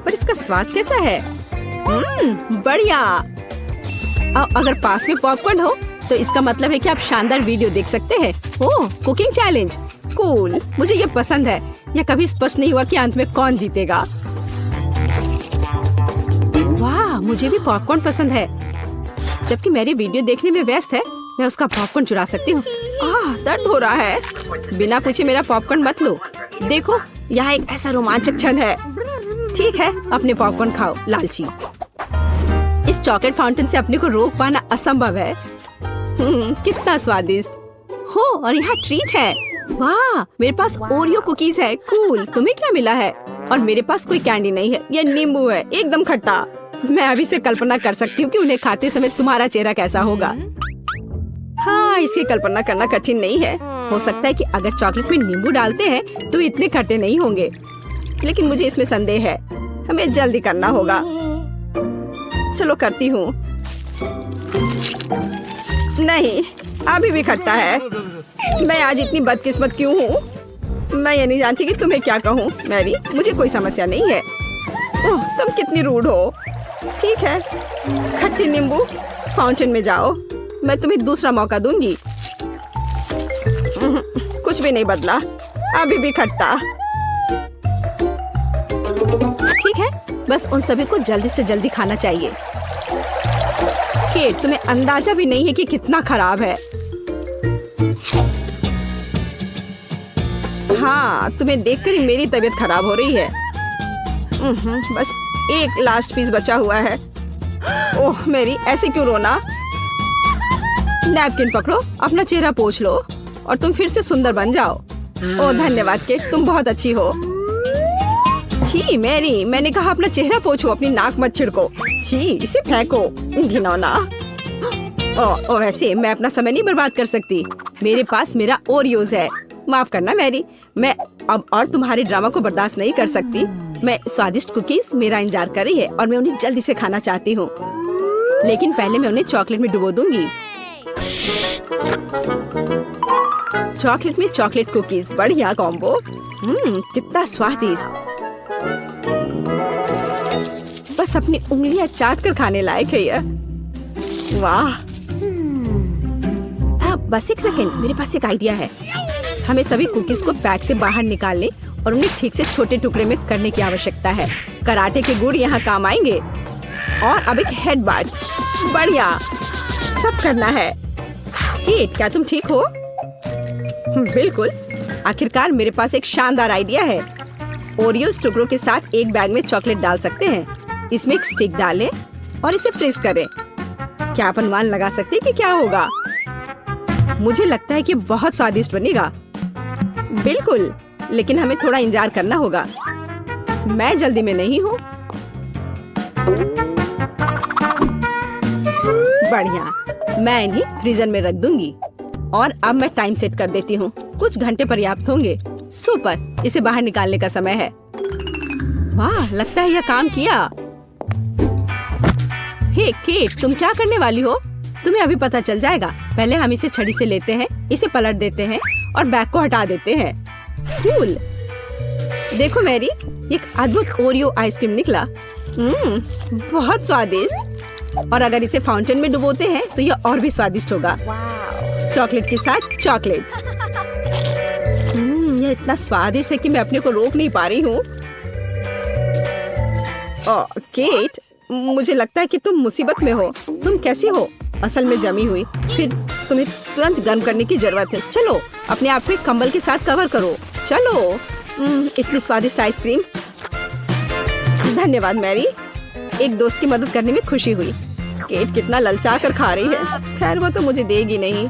B: पर इसका स्वाद कैसा है? बढ़िया। अगर पास में पॉपकॉर्न हो तो इसका मतलब है कि आप शानदार वीडियो देख सकते हैं। ओह, कुकिंग चैलेंज। कूल। मुझे ये पसंद है। यह कभी स्पष्ट नहीं हुआ कि अंत में कौन जीतेगा। वाह, मुझे भी पॉपकॉर्न पसंद है। जबकि मेरी वीडियो देखने में व्यस्त है, मैं उसका पॉपकॉर्न चुरा सकती हूँ। दर्द हो रहा है। बिना पूछे मेरा पॉपकॉर्न मत लो। देखो, यहाँ एक ऐसा रोमांचक क्षण है। ठीक है, अपने पॉपकॉर्न खाओ लालची। इस चॉकलेट फाउंटेन से अपने को रोक पाना असंभव है। कितना स्वादिष्ट हो। और यहाँ ट्रीट है। वाह, मेरे पास ओरियो कुकीज है। कूल। तुम्हें क्या मिला है? और मेरे पास कोई कैंडी नहीं है। यह नींबू है, एकदम खट्टा। मैं अभी से कल्पना कर सकती हूँ कि उन्हें खाते समय तुम्हारा चेहरा कैसा होगा। हाँ, इसकी कल्पना करना कठिन नहीं है। हो सकता है कि अगर चॉकलेट में नींबू डालते हैं तो इतने खट्टे नहीं होंगे, लेकिन मुझे इसमें संदेह है। हमें जल्दी करना होगा। चलो करती हूँ। नहीं, अभी भी खट्टा है। मैं आज इतनी बदकिस्मत क्यों हूँ? मैं ये नहीं जानती कि तुम्हें क्या कहूँ। मैरी, मुझे कोई समस्या नहीं है। ओह, तुम कितनी रूड हो। ठीक है, खट्टी नींबू, फाउंटेन में जाओ। मैं तुम्हें दूसरा मौका दूंगी। कुछ भी नहीं बदला, अभी भी खट्टा। ठीक है, बस उन सभी को जल्दी से जल्दी खाना चाहिए। केट, तुम्हें अंदाजा भी नहीं है कि कितना खराब है। हाँ, तुम्हें देखकर ही मेरी तबीयत खराब हो रही है। बस एक लास्ट पीस बचा हुआ है। ओह मेरी, ऐसे क्यों रोना? नैपकिन पकड़ो, अपना चेहरा पोंछ लो और तुम फिर से सुंदर बन जाओ। ओह धन्यवाद केट, तुम बहुत अच्छी हो। छी मैरी, मैंने कहा अपना चेहरा पोंछो, अपनी नाक मत छिड़को। छी, इसे फेंको, घिनौना। ओ वैसे मैं अपना समय नहीं बर्बाद कर सकती। मेरे पास मेरा ओरियोज है। माफ करना मैरी, मैं अब और तुम्हारे ड्रामा को बर्दाश्त नहीं कर सकती। मैं स्वादिष्ट कुकीज मेरा इंतजार कर रही है और मैं उन्हें जल्दी से खाना चाहती हूँ, लेकिन पहले मैं उन्हें चॉकलेट में डुबो दूंगी। चॉकलेट में चॉकलेट कुकीज, बढ़िया कॉम्बो। कितना स्वादिष्ट। बस अपनी उंगलियां चाट कर खाने लायक है यह। वाह। बस एक सेकेंड, मेरे पास एक आइडिया है। हमें सभी कुकीज को पैक से बाहर निकालने और उन्हें ठीक से छोटे टुकड़े में करने की आवश्यकता है। कराटे के गुण यहाँ काम आएंगे। और अब एक हेड बाट, बढ़िया, सब करना है। केट, क्या तुम ठीक हो? बिल्कुल। आखिरकार मेरे पास एक शानदार आइडिया है। ओरियोस टुकड़ों के साथ एक बैग में चॉकलेट डाल सकते हैं। इसमें एक स्टिक डालें और इसे फ्रीज करें। क्या आप अनुमान लगा सकते हैं कि क्या होगा? मुझे लगता है कि बहुत स्वादिष्ट बनेगा। बिल्कुल, लेकिन हमें थोड़ा इंतजार करना होगा। मैं जल्दी में नहीं हूँ। बढ़िया, मैं इन्हें फ्रीजर में रख दूंगी और अब मैं टाइम सेट कर देती हूँ। कुछ घंटे पर्याप्त होंगे। सुपर, इसे बाहर निकालने का समय है। वाह, लगता है यह काम किया। हे केट, तुम क्या करने वाली हो? तुम्हें अभी पता चल जाएगा। पहले हम इसे छड़ी से लेते हैं, इसे पलट देते हैं और बैग को हटा देते हैं। कूल। देखो मैरी, एक अद्भुत ओरियो आइसक्रीम निकला। बहुत स्वादिष्ट। और अगर इसे फाउंटेन में डुबोते हैं तो यह और भी स्वादिष्ट होगा। चॉकलेट के साथ चॉकलेट। यह इतना स्वादिष्ट है कि मैं अपने को रोक नहीं पा रही हूँ। केट, मुझे लगता है कि तुम मुसीबत में हो। तुम कैसी हो? असल में जमी हुई। फिर तुम्हें तुरंत गर्म करने की जरूरत है। चलो, अपने आप को कंबल के साथ कवर करो। चलो। इतनी स्वादिष्ट आइसक्रीम। धन्यवाद मैरी, एक दोस्त की मदद करने में खुशी हुई। केट कितना ललचा कर खा रही है। खैर, वो तो मुझे देगी नहीं।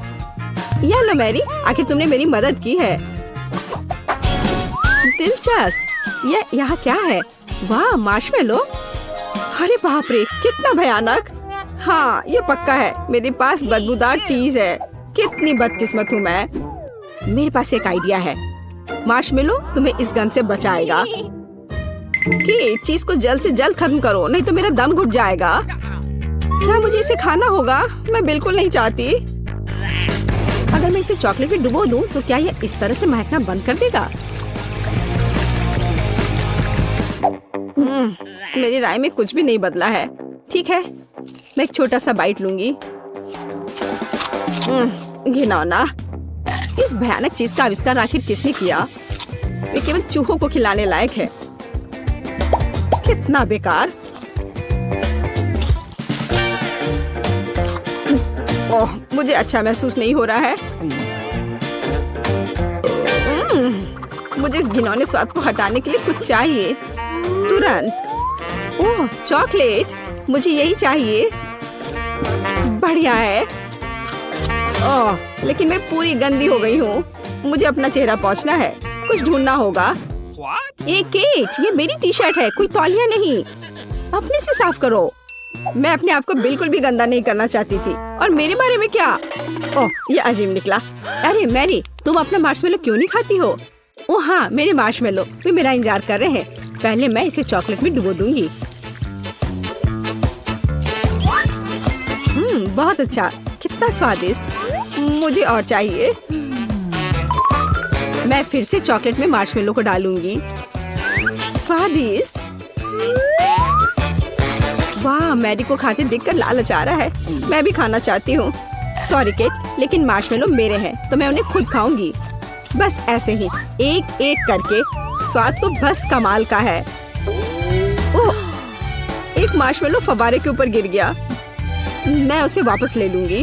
B: या लो मैरी, आखिर तुमने मेरी मदद की है। दिलचस्प। यह यहाँ क्या है? वाह, मार्शमेलो। अरे बाप रे, कितना भयानक। हाँ, ये पक्का है। मेरे पास बदबूदार चीज है। कितनी बदकिस्मत हूँ मैं। मेरे पास एक आइडिया है। मार्शमेलो तुम्हें इस गन से बचाएगा। केट, चीज को जल्द से जल्द खत्म करो, नहीं तो मेरा दम घुट जाएगा। क्या मुझे इसे खाना होगा? मैं बिल्कुल नहीं चाहती। अगर मैं इसे चॉकलेट में डुबो दूं, तो क्या यह इस तरह से महकना बंद कर देगा? मेरी राय में कुछ भी नहीं बदला है। ठीक है, मैं एक छोटा सा बाइट लूंगी। घिनौना। इस भयानक चीज का आविष्कार आखिर किसने किया? ये केवल चूहों को खिलाने लायक है। कितना बेकार। ओह, मुझे अच्छा महसूस नहीं हो रहा है। मुझे इस घिनौने स्वाद को हटाने के लिए कुछ चाहिए तुरंत। ओह, चॉकलेट, मुझे यही चाहिए। बढ़िया है। ओह, लेकिन मैं पूरी गंदी हो गई हूँ। मुझे अपना चेहरा पोंछना है। कुछ ढूंढना होगा। ये केट, ये मेरी टी शर्ट है, कोई तौलिया नहीं। अपने से साफ करो। मैं अपने आप को बिल्कुल भी गंदा नहीं करना चाहती थी। और मेरे बारे में क्या? ओह, ये अजीब निकला। अरे मैरी, तुम अपना मार्शमेलो क्यों नहीं खाती हो? ओह हाँ, मेरे मार्शमेलो वे मेरा इंतजार कर रहे हैं। पहले मैं इसे चॉकलेट में डुबो दूंगी। बहुत अच्छा, कितना स्वादिष्ट। मुझे और चाहिए। मैं फिर से चॉकलेट में मार्शमेलो को डालूंगी। स्वादिष्ट। वाह, मैरी को खाते देखकर लालच आ रहा है। मैं भी खाना चाहती हूँ। सॉरी केट, लेकिन मार्शमेलो मेरे हैं तो मैं उन्हें खुद खाऊंगी। बस ऐसे ही, एक एक करके। स्वाद तो बस कमाल का है। ओह, एक मार्शमेलो फव्वारे के ऊपर गिर गया। मैं उसे वापस ले लूंगी।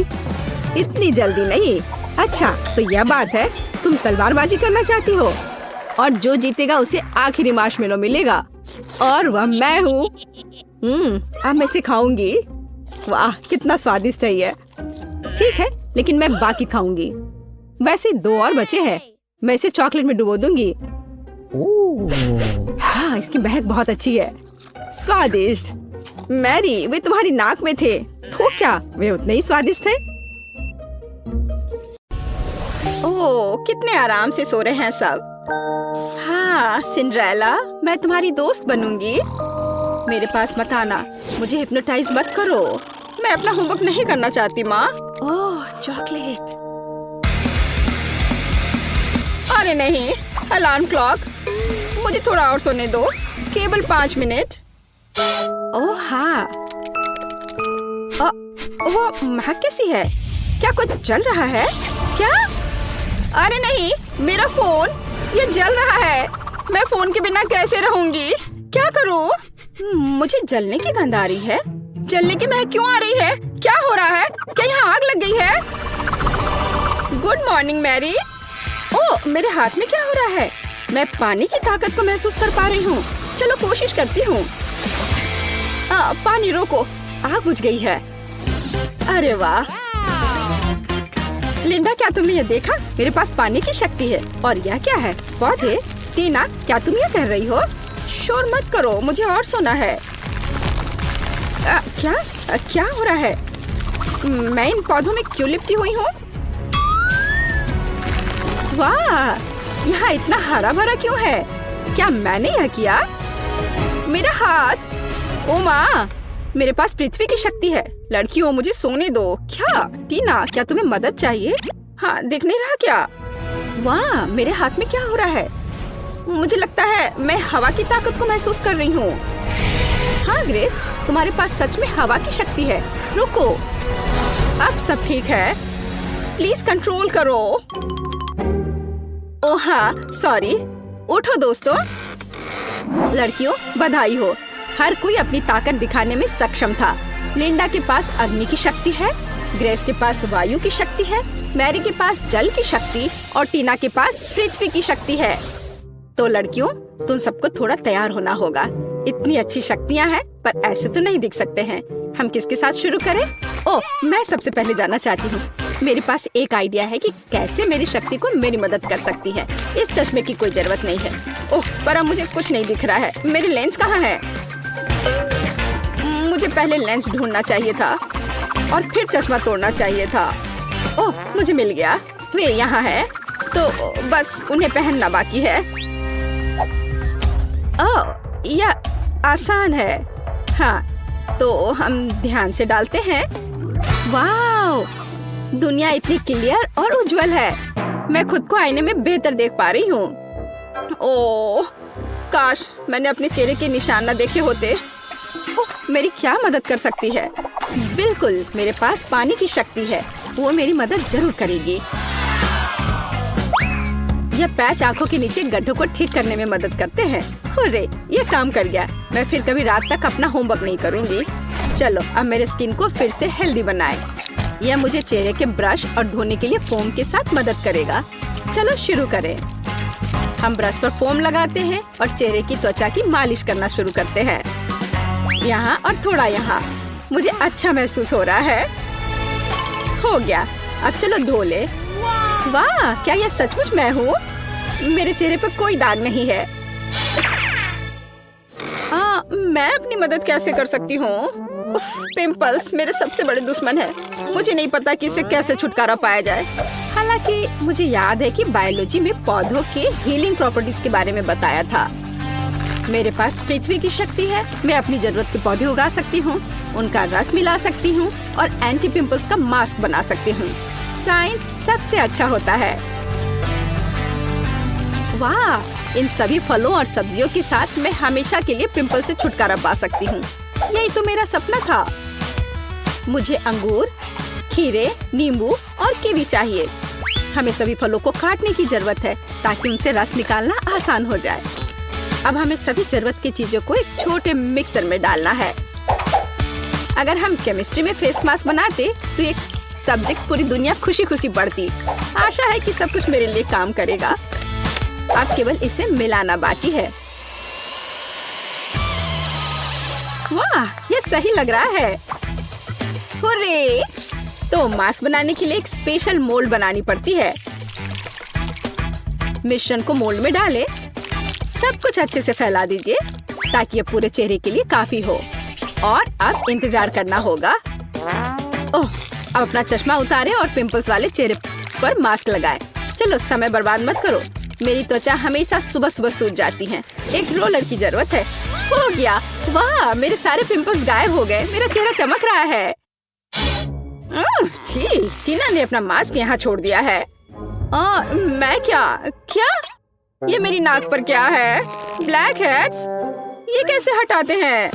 B: इतनी जल्दी नहीं। अच्छा, तो यह बात है, तुम तलवारबाजी करना चाहती हो और जो जीतेगा उसे आखिरी मार्शमेलो मिलेगा और वह मैं हूँ। अब मैं इसे खाऊंगी। वाह, कितना स्वादिष्ट है ये। ठीक है, लेकिन मैं बाकी खाऊंगी। वैसे 2 और बचे हैं। मैं इसे चॉकलेट में डुबो दूंगी। हाँ, इसकी महक बहुत अच्छी है। स्वादिष्ट। मैरी, वे तुम्हारी नाक में थे। तो क्या वे उतने ही स्वादिष्ट थे? ओह, कितने आराम से सो रहे हैं सब। हाँ सिंड्रेला, मैं तुम्हारी दोस्त बनूंगी। मेरे पास मत आना, मुझे हिप्नोटाइज मत करो। मैं अपना होमवर्क नहीं करना चाहती माँ। ओह, चॉकलेट। अरे नहीं, अलार्म क्लॉक। मुझे थोड़ा और सोने दो, केवल 5 मिनट। ओह हाँ, वो महक कैसी है? क्या कुछ जल रहा है क्या? अरे नहीं, मेरा फोन, ये जल रहा है। मैं फोन के बिना कैसे रहूंगी? क्या करूं? मुझे जलने की गंध आ रही है। जलने की महक क्यों आ रही है? क्या हो रहा है? क्या यहाँ आग लग गई है? Good morning Mary. ओह, मेरे हाथ में क्या हो रहा है? मैं पानी की ताकत को महसूस कर पा रही हूँ। चलो कोशिश करती हूँ। पानी रोको, आग बुझ गई है। अरे वाह लिंडा, क्या तुमने ये देखा? मेरे पास पानी की शक्ति है। और यह क्या है? पौधे? टीना, क्या तुम ये कह रही हो? शोर मत करो, मुझे और सोना है। क्या हो रहा है? मैं इन पौधों में क्यों लिपटी हुई हूँ? वाह, यहाँ इतना हरा भरा क्यों है? क्या मैंने यह किया? मेरा हाथ! ओ माँ, मेरे पास पृथ्वी की शक्ति है। लड़कियों, मुझे सोने दो। क्या टीना, क्या तुम्हें मदद चाहिए? हाँ, देख नहीं रहा क्या? वाह, मेरे हाथ में क्या हो रहा है? मुझे लगता है मैं हवा की ताकत को महसूस कर रही हूँ। हाँ ग्रेस, तुम्हारे पास सच में हवा की शक्ति है। रुको, अब सब ठीक है। प्लीज कंट्रोल करो। ओह हाँ, सॉरी। उठो दोस्तों। लड़कियों, बधाई हो, हर कोई अपनी ताकत दिखाने में सक्षम था। लिंडा के पास अग्नि की शक्ति है, ग्रेस के पास वायु की शक्ति है, मैरी के पास जल की शक्ति और टीना के पास पृथ्वी की शक्ति है। तो लड़कियों, तुम सबको थोड़ा तैयार होना होगा। इतनी अच्छी शक्तियाँ हैं, पर ऐसे तो नहीं दिख सकते हैं। हम किसके साथ शुरू करें? ओह, मैं सबसे पहले जानना चाहती हूँ। मेरे पास एक आइडिया है कि कैसे मेरी शक्ति को मेरी मदद कर सकती है। इस चश्मे की कोई जरूरत नहीं है। ओह, पर अब मुझे कुछ नहीं दिख रहा है। मेरी लेंस कहाँ है? मुझे पहले लेंस ढूंढना चाहिए था और फिर चश्मा तोड़ना चाहिए था। ओह, मुझे मिल गया। वे यहाँ है, तो बस उन्हें पहनना बाकी है। ओह, यह आसान है। हाँ, तो हम ध्यान से डालते हैं। वाह, दुनिया इतनी क्लियर और उज्जवल है। मैं खुद को आईने में बेहतर देख पा रही हूँ। ओह, काश मैंने अपने चेहरे के निशान न देखे होते। ओह, मेरी क्या मदद कर सकती है? बिल्कुल, मेरे पास पानी की शक्ति है, वो मेरी मदद जरूर करेगी। यह पैच आंखों के नीचे गड्ढों को ठीक करने में मदद करते हैं। हुर्रे, ये काम कर गया। मैं फिर कभी रात तक अपना होमवर्क नहीं करूंगी। चलो, अब मेरे स्किन को फिर से हेल्दी बनाएं। यह मुझे चेहरे के ब्रश और धोने के लिए फोम के साथ मदद करेगा। चलो शुरू करें। हम ब्रश पर फोम लगाते हैं और चेहरे की त्वचा की मालिश करना शुरू करते हैं। यहाँ और थोड़ा यहाँ। मुझे अच्छा महसूस हो रहा है। हो गया, अब चलो धो ले। वाह, क्या यह सचमुच मैं हूँ? मेरे चेहरे पर कोई दाग नहीं है। मैं अपनी मदद कैसे कर सकती हूँ? पिंपल्स मेरे सबसे बड़े दुश्मन है। मुझे नहीं पता कि इससे कैसे छुटकारा पाया जाए। हालांकि मुझे याद है कि बायोलॉजी में पौधों के हीलिंग प्रॉपर्टीज के बारे में बताया था। मेरे पास पृथ्वी की शक्ति है। मैं अपनी जरूरत के पौधे उगा सकती हूँ, उनका रस मिला सकती हूँ और एंटी पिंपल्स का मास्क बना सकती हूँ। साइंस सबसे अच्छा होता है। वाह, इन सभी फलों और सब्जियों के साथ मैं हमेशा के लिए पिंपल से छुटकारा पा सकती हूँ। यही तो मेरा सपना था। मुझे अंगूर, खीरे, नींबू और कीवी चाहिए। हमें सभी फलों को काटने की जरूरत है ताकि उनसे रस निकालना आसान हो जाए। अब हमें सभी जरूरत की चीजों को एक छोटे मिक्सर में डालना है। अगर हम केमिस्ट्री में फेस मास्क बनाते तो एक सब्जेक्ट पूरी दुनिया खुशी खुशी बढ़ती। आशा है कि सब कुछ मेरे लिए काम करेगा। अब केवल इसे मिलाना बाकी है। वाह, ये सही लग रहा है। हुर्रे! तो मास्क बनाने के लिए एक स्पेशल मोल्ड बनानी पड़ती है। मिश्रण को मोल्ड में डालें। सब कुछ अच्छे से फैला दीजिए ताकि ये पूरे चेहरे के लिए काफी हो। और अब इंतजार करना होगा। ओह, अब अपना चश्मा उतारें और पिंपल्स वाले चेहरे पर मास्क लगाएं। चलो, समय बर्बाद मत करो। मेरी त्वचा हमेशा सुबह सुबह सूज जाती है। एक रोलर की जरूरत है। हो गया। वाह, मेरे सारे पिंपल्स गायब हो गए। मेरा चेहरा चमक रहा है। छी, टीना ने अपना मास्क यहाँ छोड़ दिया है। मैं क्या? ये मेरी नाक पर क्या है? Black heads? ये कैसे हटाते हैं?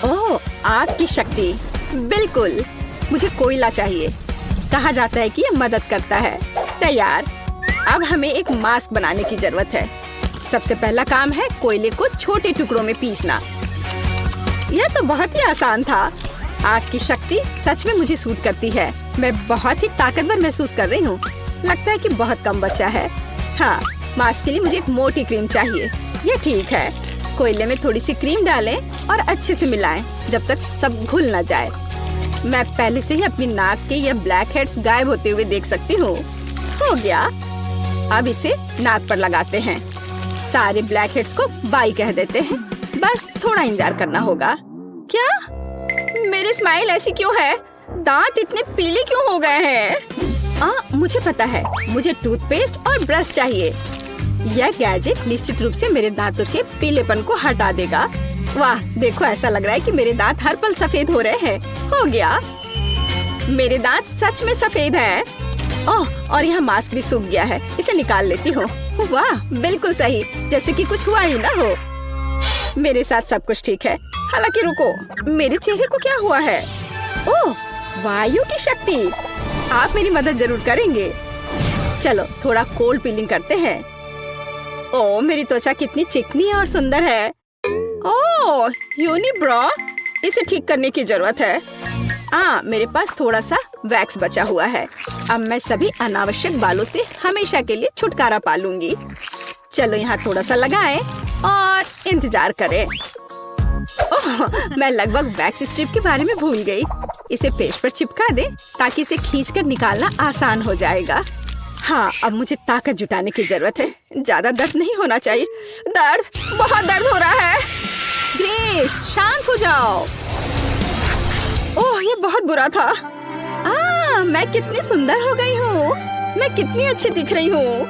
B: ओह, आग की शक्ति। बिल्कुल, मुझे कोयला चाहिए। कहा जाता है कि ये मदद करता है। तैयार। अब हमें एक मास्क बनाने की जरूरत है। सबसे पहला काम है कोयले को छोटे टुकड़ों में पीसना। यह तो बहुत ही आसान था। आग की शक्ति सच में मुझे सूट करती है। मैं बहुत ही ताकतवर महसूस कर रही हूँ। लगता है कि बहुत कम बचा है। हाँ, मास्क के लिए मुझे एक मोटी क्रीम चाहिए। ये ठीक है। कोयले में थोड़ी सी क्रीम डालें और अच्छे से मिलाएं जब तक सब घुल ना जाए। मैं पहले से ही अपनी नाक के ये ब्लैक हेड्स गायब होते हुए देख सकती हूँ। हो गया। अब इसे नाक पर लगाते हैं। सारे ब्लैक हेड्स को बाय कह देते हैं। बस थोड़ा इंतजार करना होगा। क्या मेरी स्माइल ऐसी क्यों है? दांत इतने पीले क्यों हो गए हैं? मुझे पता है, मुझे टूथपेस्ट और ब्रश चाहिए। यह गैजेट निश्चित रूप से मेरे दांतों के पीलेपन को हटा देगा। वाह, देखो ऐसा लग रहा है कि मेरे दांत हर पल सफेद हो रहे हैं। हो गया, मेरे दांत सच में सफेद हैं। ओह, और यह मास्क भी सूख गया है। इसे निकाल लेती हूँ। वाह, बिल्कुल सही, जैसे कि कुछ हुआ ही ना हो। मेरे साथ सब कुछ ठीक है। हालांकि रुको, मेरे चेहरे को क्या हुआ है? ओह, वायु की शक्ति। आप मेरी मदद जरूर करेंगे। चलो थोड़ा कोल्ड पीलिंग करते हैं। ओह, मेरी त्वचा कितनी चिकनी और सुंदर है। ओह, यूनिब्रो, इसे ठीक करने की जरूरत है। मेरे पास थोड़ा सा वैक्स बचा हुआ है। अब मैं सभी अनावश्यक बालों से हमेशा के लिए छुटकारा पा लूंगी। चलो यहाँ थोड़ा सा लगाएं और इंतजार करें। ओह, मैं लगभग वैक्स स्ट्रिप के बारे में भूल गई। इसे पेश पर चिपका दे ताकि इसे खींचकर निकालना आसान हो जाएगा। हाँ, अब मुझे ताकत जुटाने की जरूरत है। ज्यादा दर्द नहीं होना चाहिए। बहुत दर्द हो रहा है। ग्रेस, शांत हो जाओ। ओह, ये बहुत बुरा था। मैं कितनी सुंदर हो गई हूँ। मैं कितनी अच्छी दिख रही हूँ।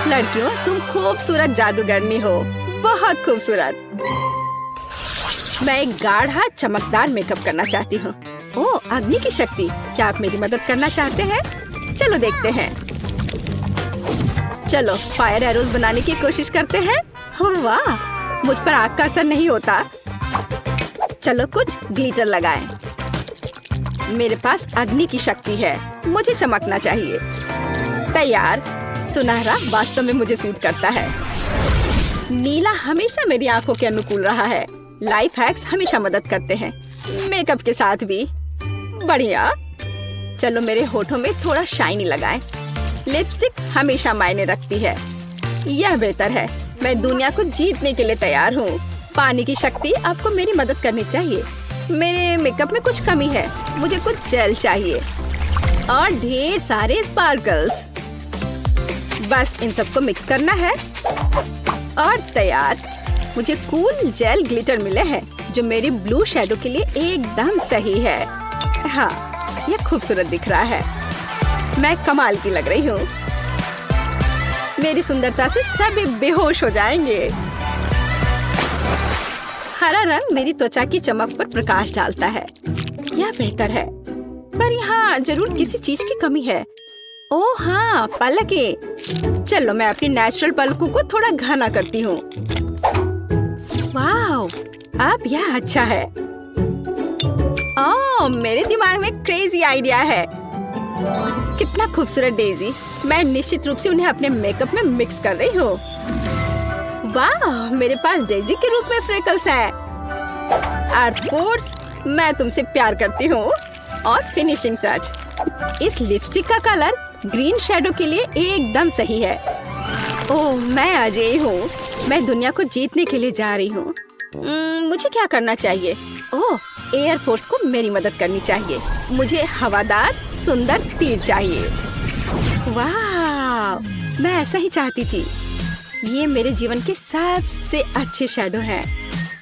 B: लड़कियों, तुम खूबसूरत जादूगरनी हो, बहुत खूबसूरत। मैं एक गाढ़ा चमकदार मेकअप करना चाहती हूँ। ओह, अग्नि की शक्ति, क्या आप मेरी मदद करना चाहते हैं? चलो देखते हैं। चलो फायर एरोज बनाने की कोशिश करते हैं। वाह, मुझ पर आग का असर नहीं होता। चलो कुछ ग्लिटर लगाएं। मेरे पास अग्नि की शक्ति है, मुझे चमकना चाहिए। तैयार। सुनहरा वास्तव में मुझे सूट करता है। नीला हमेशा मेरी आंखों के अनुकूल रहा है। लाइफ हैक्स हमेशा मदद करते हैं, मेकअप के साथ भी। बढ़िया। चलो मेरे होठों में थोड़ा शाइनी लगाएं। लिपस्टिक हमेशा मायने रखती है। यह बेहतर है। मैं दुनिया को जीतने के लिए तैयार हूँ। पानी की शक्ति आपको मेरी मदद करनी चाहिए। मेरे मेकअप में कुछ कमी है, मुझे कुछ जेल चाहिए और ढेर सारे स्पार्कल्स। बस इन सबको मिक्स करना है और तैयार। मुझे कूल जेल ग्लिटर मिले हैं जो मेरी ब्लू शैडो के लिए एकदम सही है। हाँ, यह खूबसूरत दिख रहा है। मैं कमाल की लग रही हूँ। मेरी सुंदरता से सभी बेहोश हो जाएंगे। हरा रंग मेरी त्वचा की चमक पर प्रकाश डालता है। यह बेहतर है, पर यहाँ जरूर किसी चीज की कमी है। ओह हाँ, पलकें। चलो मैं अपनी नेचुरल पलकों को थोड़ा घना करती हूँ। वाह, अब यह अच्छा है। ओह, मेरे दिमाग में क्रेजी आइडिया है। कितना खूबसूरत डेजी। मैं निश्चित रूप से उन्हें अपने मेकअप में मिक्स कर रही हूँ। वाह, मेरे पास डेजी के रूप में फ्रेकल्स हैं। आर्थपोर्स, मैं तुमसे प्यार करती हूँ। और फिनिशिंग टच, इस लिपस्टिक का कलर ग्रीन शैडो के लिए एकदम सही है। ओह, मैं अजय हूँ। मैं दुनिया को जीतने के लिए जा रही हूँ। मुझे क्या करना चाहिए? ओह, एयर फोर्स को मेरी मदद करनी चाहिए। मुझे हवादार सुंदर तीर चाहिए। वाह, मैं ऐसा ही चाहती थी। ये मेरे जीवन के सबसे अच्छे शैडो हैं।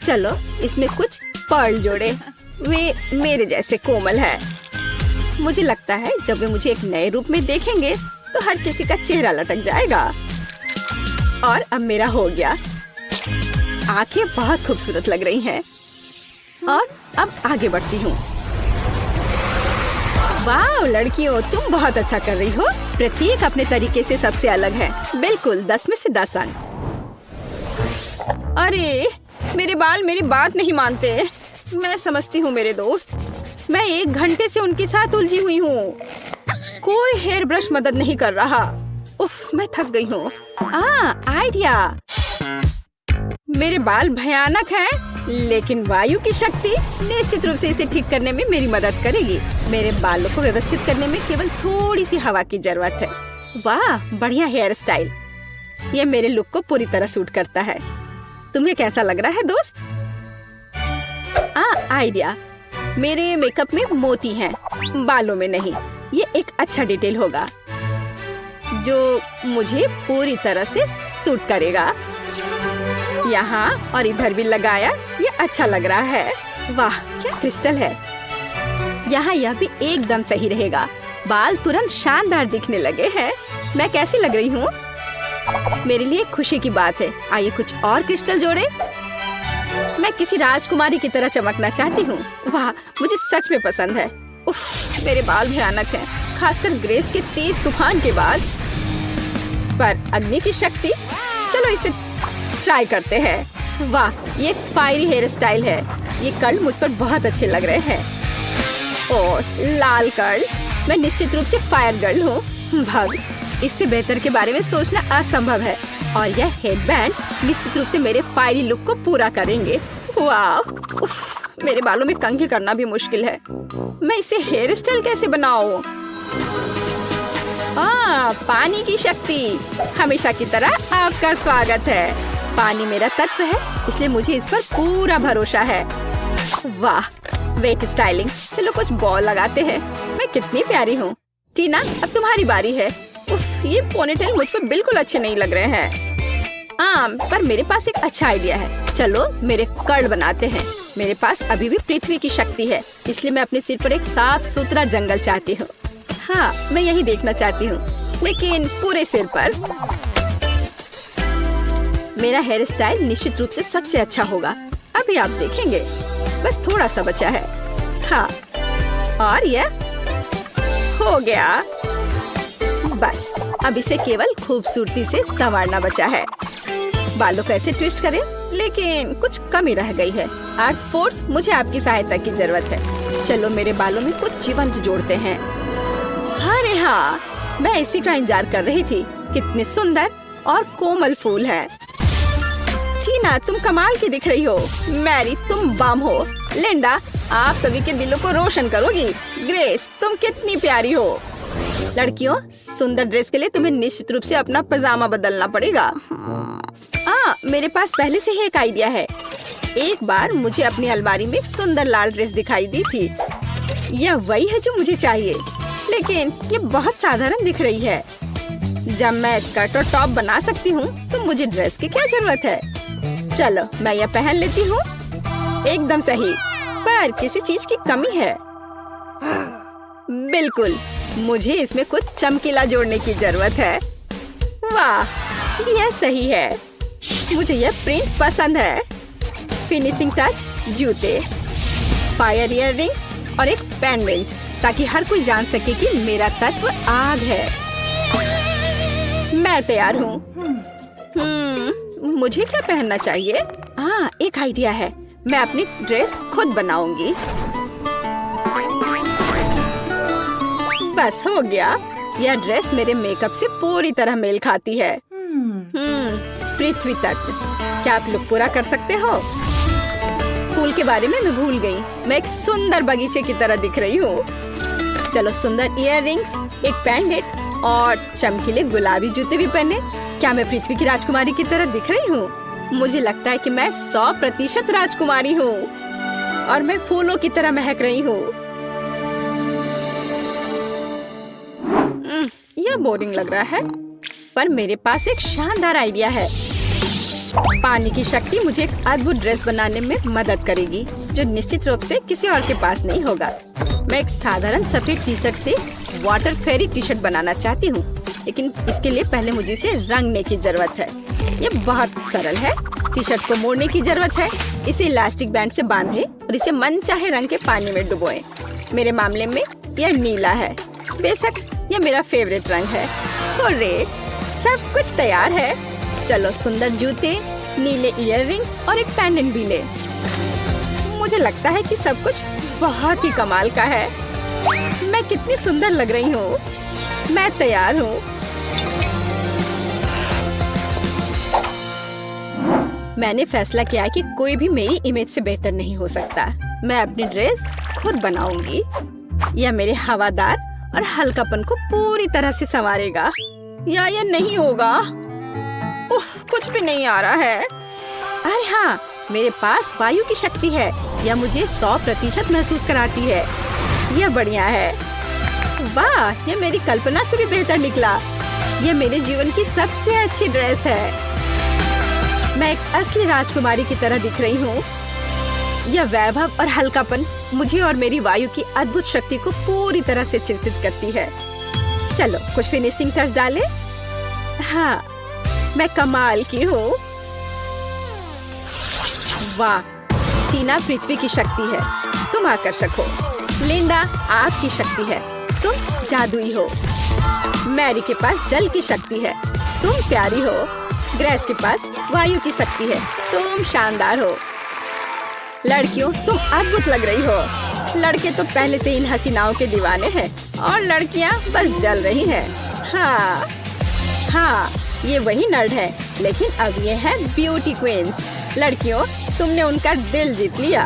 B: चलो इसमें कुछ पर्ल जोड़े। वे मेरे जैसे कोमल है। मुझे लगता है जब वे मुझे एक नए रूप में देखेंगे तो हर किसी का चेहरा लटक जाएगा। और अब मेरा हो गया। आंखें बहुत खूबसूरत लग रही हैं। और अब आगे बढ़ती हूँ। वाह लड़कियों, तुम बहुत अच्छा कर रही हो। प्रत्येक अपने तरीके से सबसे अलग है। बिल्कुल 10 में से 10 अंक। अरे मेरे बाल मेरी बात नहीं मानते। मैं समझती हूँ मेरे दोस्त, मैं 1 घंटे से उनके साथ उलझी हुई हूँ। कोई हेयर ब्रश मदद नहीं कर रहा। उफ, मैं थक गई हूँ। आइडिया। मेरे बाल भयानक हैं, लेकिन वायु की शक्ति निश्चित रूप से इसे ठीक करने में मेरी मदद करेगी। मेरे बालों को व्यवस्थित करने में केवल थोड़ी सी हवा की जरूरत है। वाह, बढ़िया हेयर स्टाइल। यह मेरे लुक को पूरी तरह सूट करता है। तुम्हें कैसा लग रहा है दोस्त? आइडिया, मेरे मेकअप में मोती हैं, बालों में नहीं। ये एक अच्छा डिटेल होगा जो मुझे पूरी तरह से सूट करेगा। यहाँ और इधर भी लगाया, ये अच्छा लग रहा है। वाह, क्या क्रिस्टल है। यहाँ यह भी एकदम सही रहेगा। बाल तुरंत शानदार दिखने लगे हैं। मैं कैसी लग रही हूँ? मेरे लिए खुशी की बात है। आइए कुछ और क्रिस्टल जोड़े। मैं किसी राजकुमारी की तरह चमकना चाहती हूँ। वाह, मुझे सच में पसंद है। उफ, मेरे बाल भयानक हैं, खासकर ग्रेस के तेज तूफान के बाद। पर अग्नि की शक्ति, चलो इसे ट्राई करते हैं। वाह, ये एक फायरी हेयर स्टाइल है। ये कर्ल मुझ पर बहुत अच्छे लग रहे हैं। और लाल कर्ल, मैं निश्चित रूप से फायर गर्ल हूँ। भाग, इससे बेहतर के बारे में सोचना असंभव है। और यह हेडबैंड निश्चित रूप से मेरे फायरी लुक को पूरा करेंगे। वाह, उफ, मेरे बालों में कंघी करना भी मुश्किल है। मैं इसे हेयर स्टाइल कैसे बनाऊं? पानी की शक्ति, हमेशा की तरह आपका स्वागत है। पानी मेरा तत्व है, इसलिए मुझे इस पर पूरा भरोसा है। वाह, वेट स्टाइलिंग, चलो कुछ बॉल लगाते हैं। मैं कितनी प्यारी हूँ। टीना, अब तुम्हारी बारी है। उफ, ये पोनीटेल मुझ पर बिल्कुल अच्छे नहीं लग रहे हैं। पर मेरे पास एक अच्छा आइडिया है। चलो मेरे कर्ल बनाते हैं। मेरे पास अभी भी पृथ्वी की शक्ति है, इसलिए मैं अपने सिर पर एक साफ सुथरा जंगल चाहती हूँ। हाँ, मैं यही देखना चाहती हूँ, लेकिन पूरे सिर पर। मेरा हेयर स्टाइल निश्चित रूप से सबसे अच्छा होगा। अभी आप देखेंगे, बस थोड़ा सा बचा है। हाँ, और यह हो गया। बस अब इसे केवल खूबसूरती से संवारना बचा है। बालों को ऐसे ट्विस्ट करें, लेकिन कुछ कमी रह गई है। आर्ट फोर्स, मुझे आपकी सहायता की जरूरत है। चलो मेरे बालों में कुछ जीवंत जोड़ते हैं। अरे हाँ, मैं इसी का इंतजार कर रही थी। कितने सुंदर और कोमल फूल हैं। टीना, तुम कमाल की दिख रही हो। मैरी, तुम बम हो। लिंडा, आप सभी के दिलों को रोशन करोगी। ग्रेस, तुम कितनी प्यारी हो। लड़कियों, सुंदर ड्रेस के लिए तुम्हें निश्चित रूप से अपना पजामा बदलना पड़ेगा। मेरे पास पहले से ही एक आइडिया है। एक बार मुझे अपनी अलमारी में एक सुंदर लाल ड्रेस दिखाई दी थी। यह वही है जो मुझे चाहिए, लेकिन ये बहुत साधारण दिख रही है। जब मैं स्कर्ट और टॉप बना सकती हूँ, तो मुझे ड्रेस की क्या जरूरत है। चलो मैं यह पहन लेती हूँ। एकदम सही, पर किसी चीज की कमी है। बिल्कुल, मुझे इसमें कुछ चमकीला जोड़ने की जरूरत है। वाह, यह सही है। मुझे यह प्रिंट पसंद है। फिनिशिंग टच, जूते, फायर इयररिंग्स और एक पेंडेंट, ताकि हर कोई जान सके कि मेरा तत्व आग है। मैं तैयार हूँ। मुझे क्या पहनना चाहिए? एक आइडिया है। मैं अपनी ड्रेस खुद बनाऊंगी। बस हो गया। यह ड्रेस मेरे मेकअप से पूरी तरह मेल खाती है। पृथ्वी तक, क्या आप लुक पूरा कर सकते हो? फूल के बारे में मैं भूल गई। मैं एक सुंदर बगीचे की तरह दिख रही हूँ। चलो सुंदर इयररिंग्स, एक पेंडेंट और चमकीले गुलाबी जूते भी पहने। क्या मैं पृथ्वी की राजकुमारी की तरह दिख रही हूँ? मुझे लगता है कि मैं 100% राजकुमारी हूँ और मैं फूलों की तरह महक रही हूँ। यह बोरिंग लग रहा है, पर मेरे पास एक शानदार आइडिया है। पानी की शक्ति मुझे एक अद्भुत ड्रेस बनाने में मदद करेगी, जो निश्चित रूप से किसी और के पास नहीं होगा। मैं एक साधारण सफेद टी शर्ट से वाटर फेरी टी शर्ट बनाना चाहती हूँ, लेकिन इसके लिए पहले मुझे इसे रंगने की जरूरत है। ये बहुत सरल है। टी शर्ट को मोड़ने की जरूरत है। इसे इलास्टिक बैंड से बांधे और इसे मनचाहे रंग के पानी में डुबोएं। मेरे मामले में यह नीला है। बेशक यह मेरा फेवरेट रंग है। हुर्रे, सब कुछ तैयार है। चलो सुंदर जूते, नीले इयररिंग्स और एक पेंडेंट भी ले। मुझे लगता है कि सब कुछ बहुत ही कमाल का है। मैं कितनी सुंदर लग रही हूँ। मैं तैयार हूँ। मैंने फैसला किया कि कोई भी मेरी इमेज से बेहतर नहीं हो सकता। मैं अपनी ड्रेस खुद बनाऊंगी। यह मेरे हवादार और हल्कापन को पूरी तरह से संवारेगा। या यह नहीं होगा। उफ, कुछ भी नहीं आ रहा है। अरे हाँ, मेरे पास वायु की शक्ति है। यह मुझे 100% महसूस कराती है। यह बढ़िया है। वाह, यह मेरी कल्पना से भी बेहतर निकला। यह मेरे जीवन की सबसे अच्छी ड्रेस है। मैं एक असली राजकुमारी की तरह दिख रही हूँ। यह वैभव और हल्कापन मुझे और मेरी वायु की अद्भुत शक्ति को पूरी तरह से चिंतित करती है। चलो कुछ फिनिशिंग टच डालें। हाँ, मैं कमाल की हूँ। वाह, टीना पृथ्वी की शक्ति है, तुम आकर्षक हो। लिंडा आपकी शक्ति है, तुम जादुई हो। मैरी के पास जल की शक्ति है, तुम प्यारी हो। ग्रेस के पास वायु की शक्ति है, तुम शानदार हो। लड़कियों, तुम अद्भुत लग रही हो। लड़के तो पहले से इन हसीनाओं के दीवाने हैं और लड़कियां बस जल रही हैं। हाँ, ये वही नर्ड है, लेकिन अब ये है ब्यूटी क्वींस। लड़कियों, तुमने उनका दिल जीत लिया।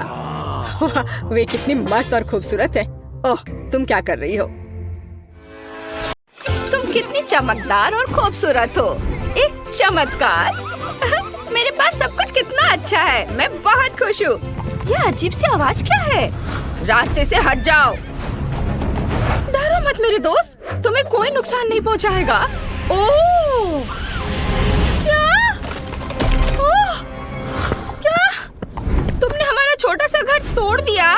B: वे कितनी मस्त और खूबसूरत है। ओह, तुम क्या कर रही हो?
A: तुम कितनी चमकदार और खूबसूरत हो। एक चमत्कार। मेरे पास सब कुछ कितना अच्छा है। मैं बहुत खुश हूँ। यह अजीब सी आवाज क्या है? रास्ते से हट जाओ। डरो मत मेरे दोस्त, तुम्हें कोई नुकसान नहीं पहुँचाएगा। ओह! क्या? तुमने हमारा छोटा सा घर तोड़ दिया?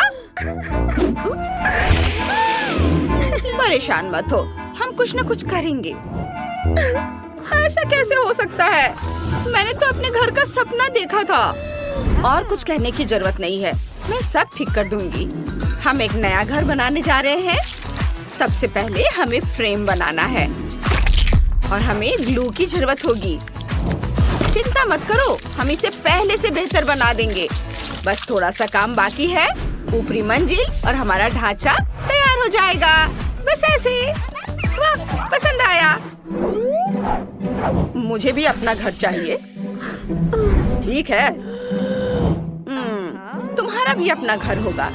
A: परेशान मत हो, हम कुछ न कुछ करेंगे। ऐसा कैसे हो सकता है? मैंने तो अपने घर का सपना देखा था। और कुछ कहने की जरूरत नहीं है, मैं सब ठीक कर दूंगी। हम एक नया घर बनाने जा रहे हैं। सबसे पहले हमें फ्रेम बनाना है और हमें ग्लू की जरूरत होगी। चिंता मत करो, हम इसे पहले से बेहतर बना देंगे। बस थोड़ा सा काम बाकी है। ऊपरी मंजिल और हमारा ढांचा तैयार हो जाएगा। बस ऐसे। वाह, पसंद आया। मुझे भी अपना घर चाहिए। ठीक है, तुम्हारा भी अपना घर होगा।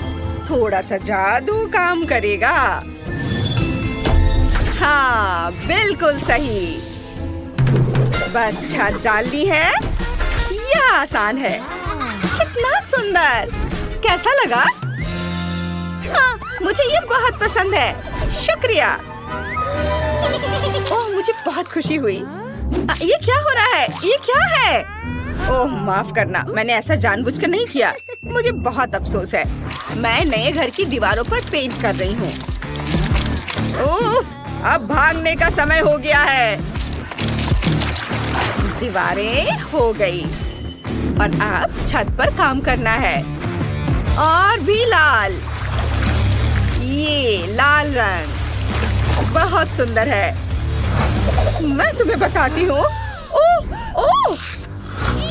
A: थोड़ा सा जादू काम करेगा। हाँ, बिल्कुल सही। बस छत डालनी है। यह आसान है। कितना सुंदर। कैसा लगा? हाँ, मुझे ये बहुत पसंद है। शुक्रिया। ओह, मुझे बहुत खुशी हुई। ये क्या हो रहा है? ये क्या है? ओह, माफ करना, मैंने ऐसा जानबूझकर नहीं किया। मुझे बहुत अफसोस है। मैं नए घर की दीवारों पर पेंट कर रही हूँ। ओह, अब भागने का समय हो गया है। दीवारें हो गई और अब छत पर काम करना है। और भी लाल। ये लाल रंग बहुत सुंदर है। मैं तुम्हें बताती हूँ। ओह, ओह,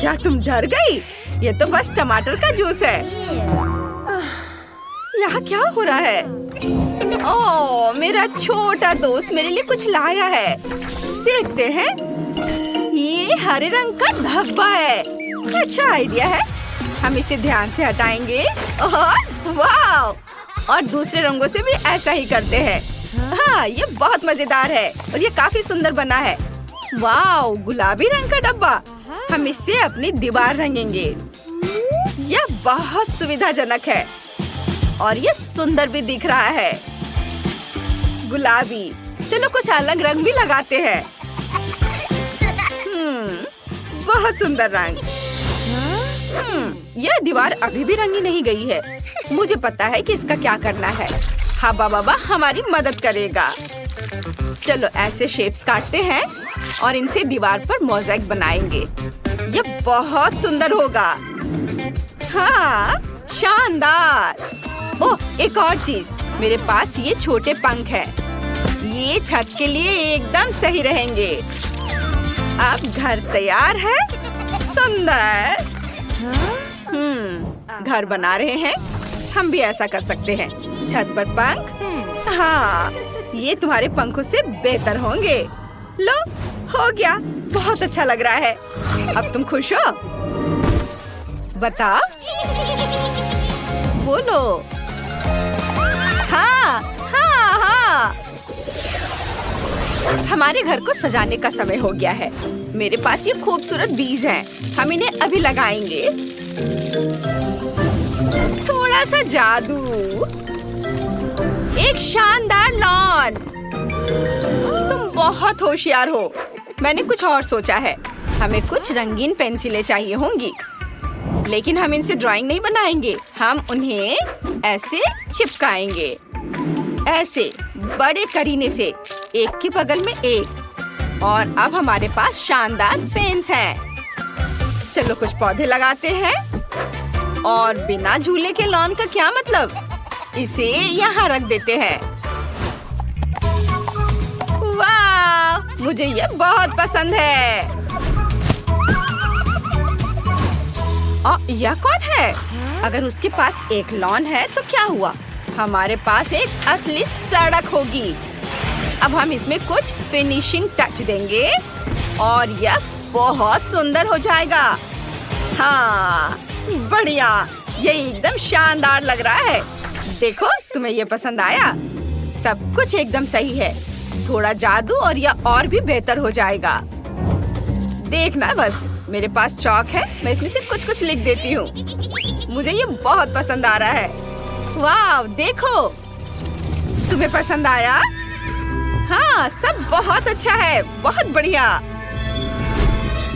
A: क्या तुम डर गई? ये तो बस टमाटर का जूस है। यहाँ क्या हो रहा है? ओह, मेरा छोटा दोस्त मेरे लिए कुछ लाया है। देखते हैं। ये हरे रंग का धब्बा है। अच्छा आइडिया है। हम इसे ध्यान से हटाएंगे और वाह! और दूसरे रंगों से भी ऐसा ही करते हैं। हाँ, ये बहुत मजेदार है और ये काफी सुंदर बना है। वाह, गुलाबी रंग का डब्बा। हम इससे अपनी दीवार रंगेंगे। यह बहुत सुविधाजनक है और ये सुंदर भी दिख रहा है। गुलाबी। चलो कुछ अलग रंग भी लगाते हैं। बहुत सुंदर रंग। यह दीवार अभी भी रंगी नहीं गई है। मुझे पता है कि इसका क्या करना है। हब्बा बाबा हमारी मदद करेगा। चलो ऐसे शेप्स काटते हैं और इनसे दीवार पर मोज़ेक बनाएंगे। यह बहुत सुंदर होगा। हाँ, शानदार। ओह, एक और चीज, मेरे पास ये छोटे पंख हैं। ये छत के लिए एकदम सही रहेंगे। अब घर तैयार है। सुंदर। घर बना रहे हैं। हम भी ऐसा कर सकते हैं। छत पर पंख। हाँ, ये तुम्हारे पंखों से बेहतर होंगे। लो, हो गया। बहुत अच्छा लग रहा है। अब तुम खुश हो? बताओ। बोलो। हाँ, हाँ, हाँ। हमारे घर को सजाने का समय हो गया है। मेरे पास ये खूबसूरत बीज हैं। हम इन्हें अभी लगाएंगे। थोड़ा सा जादू, एक शानदार लॉन। तुम बहुत होशियार हो। मैंने कुछ और सोचा है। हमें कुछ रंगीन पेंसिलें चाहिए होंगी, लेकिन हम इनसे ड्राइंग नहीं बनाएंगे। हम उन्हें ऐसे चिपकाएंगे, ऐसे बड़े करीने से, एक के बगल में एक। और अब हमारे पास शानदार फेंस है। चलो कुछ पौधे लगाते हैं। और बिना झूले के लॉन का क्या मतलब? इसे यहाँ रख देते हैं। वाह, मुझे ये बहुत पसंद है। यह कौन है? अगर उसके पास एक लॉन है तो क्या हुआ? हमारे पास एक असली सड़क होगी। अब हम इसमें कुछ फिनिशिंग टच देंगे और यह बहुत सुंदर हो जाएगा। हाँ, बढ़िया, ये एकदम शानदार लग रहा है। देखो, तुम्हें ये पसंद आया? सब कुछ एकदम सही है। थोड़ा जादू और यह और भी बेहतर हो जाएगा। देखना बस, मेरे पास चॉक है। मैं इसमें से कुछ लिख देती हूँ। मुझे ये बहुत पसंद आ रहा है। वाह, देखो, तुम्हें पसंद आया? हाँ, सब बहुत अच्छा है। बहुत बढ़िया।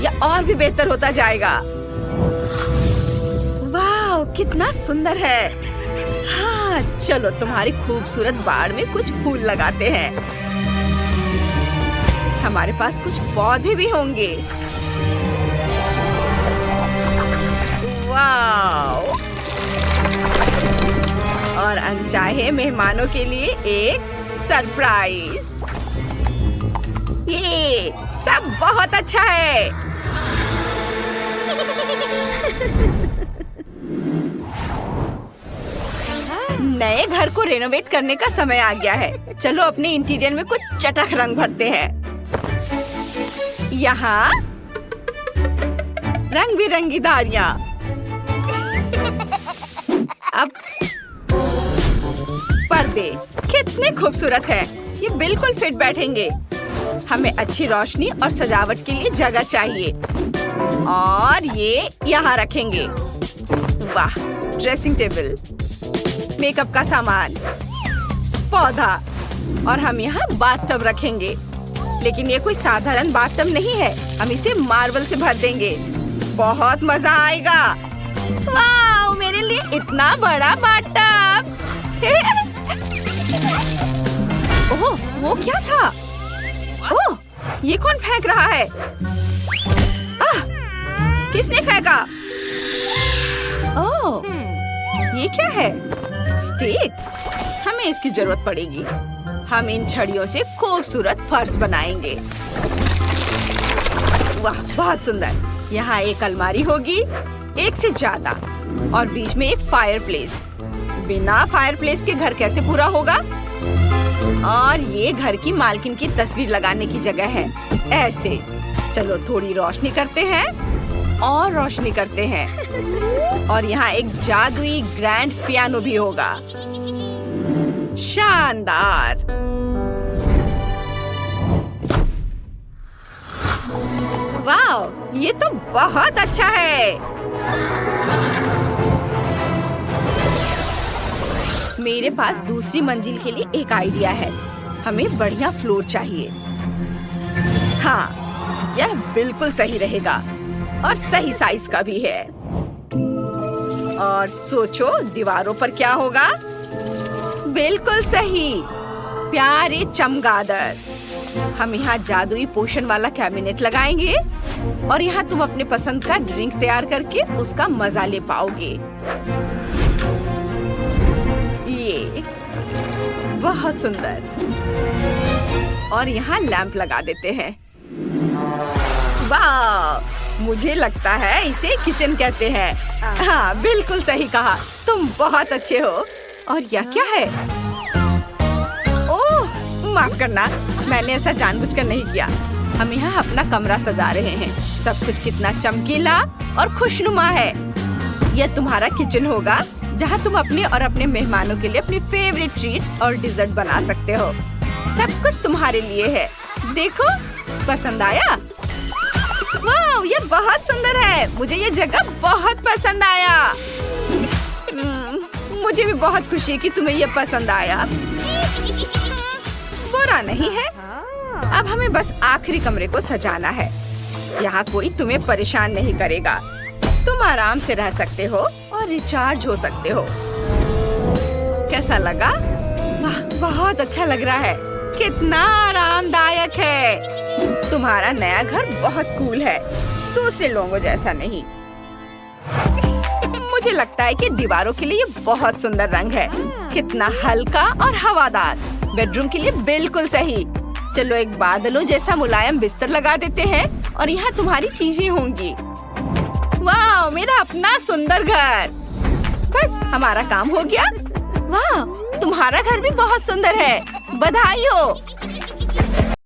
A: यह और भी बेहतर होता जाएगा। वाह, कितना सुंदर है। हाँ, चलो तुम्हारी खूबसूरत बाड़ में कुछ फूल लगाते हैं। हमारे पास कुछ पौधे भी होंगे। वाव! और अनचाहे मेहमानों के लिए एक सरप्राइज। ये सब बहुत अच्छा है। नए घर को रेनोवेट करने का समय आ गया है। चलो अपने इंटीरियर में कुछ चटक रंग भरते हैं। यहाँ रंग बिरंगी धारियाँ। अब पर्दे कितने खूबसूरत हैं। ये बिल्कुल फिट बैठेंगे। हमें अच्छी रोशनी और सजावट के लिए जगह चाहिए। और ये यहाँ रखेंगे। वाह, ड्रेसिंग टेबल, मेकअप का सामान, पौधा, और हम यहाँ बाथटब रखेंगे। लेकिन ये कोई साधारण बाथटब नहीं है। हम इसे मार्बल से भर देंगे। बहुत मजा आएगा। वाह, मेरे लिए इतना बड़ा बाथटब। ओह, वो क्या था? ओह, ये कौन फेंक रहा है? किसने फेंका? ओह, ये क्या है? स्टिक। हमें इसकी जरूरत पड़ेगी। हम इन छड़ियों से खूबसूरत फर्श बनाएंगे। वाह, बहुत सुंदर। यहाँ एक अलमारी होगी, एक से ज्यादा, और बीच में एक फायरप्लेस। बिना फायरप्लेस के घर कैसे पूरा होगा? और ये घर की मालकिन की तस्वीर लगाने की जगह है। ऐसे। चलो थोड़ी रोशनी करते हैं और रोशनी करते हैं। और यहाँ एक जादुई ग्रैंड पियानो भी होगा। शानदार। वाह, ये तो बहुत अच्छा है। मेरे पास दूसरी मंजिल के लिए एक आइडिया है। हमें बढ़िया फ्लोर चाहिए। हाँ, यह बिल्कुल सही रहेगा और सही साइज का भी है। और सोचो, दीवारों पर क्या होगा? बिल्कुल सही, प्यारे चमगादड़। हम यहाँ जादुई पोषण वाला कैबिनेट लगाएंगे और यहाँ तुम अपने पसंद का ड्रिंक तैयार करके उसका मजा ले पाओगे। ये बहुत सुंदर। और यहाँ लैंप लगा देते हैं। वाह, मुझे लगता है इसे किचन कहते हैं। हाँ, बिल्कुल सही कहा। तुम बहुत अच्छे हो। और यह क्या है? ओह, माफ करना, मैंने ऐसा जानबूझकर नहीं किया। हम यहाँ अपना कमरा सजा रहे हैं। सब कुछ कितना चमकीला और खुशनुमा है। यह तुम्हारा किचन होगा, जहाँ तुम अपने और अपने मेहमानों के लिए अपनी फेवरेट ट्रीट्स और डिजर्ट बना सकते हो। सब कुछ तुम्हारे लिए है।
B: देखो, पसंद आया? वाह, ये बहुत सुंदर है। मुझे ये जगह बहुत पसंद आया। मुझे भी बहुत खुशी है कि तुम्हें ये पसंद आया। बुरा नहीं है। अब हमें बस आखिरी कमरे को सजाना है। यहाँ कोई तुम्हें परेशान नहीं करेगा। तुम आराम से रह सकते हो और रिचार्ज हो सकते हो। कैसा लगा? वाह, बहुत अच्छा लग रहा है। कितना आरामदायक है। तुम्हारा नया घर बहुत कूल है, दूसरे लोगों जैसा नहीं। मुझे लगता है कि दीवारों के लिए ये बहुत सुंदर रंग है। कितना हल्का और हवादार। बेडरूम के लिए बिल्कुल सही। चलो एक बादलों जैसा मुलायम बिस्तर लगा देते हैं और यहाँ तुम्हारी चीजें होंगी। वाह, मेरा अपना सुंदर घर। बस हमारा काम हो गया। वाह, तुम्हारा घर भी बहुत सुंदर है। बधाई हो।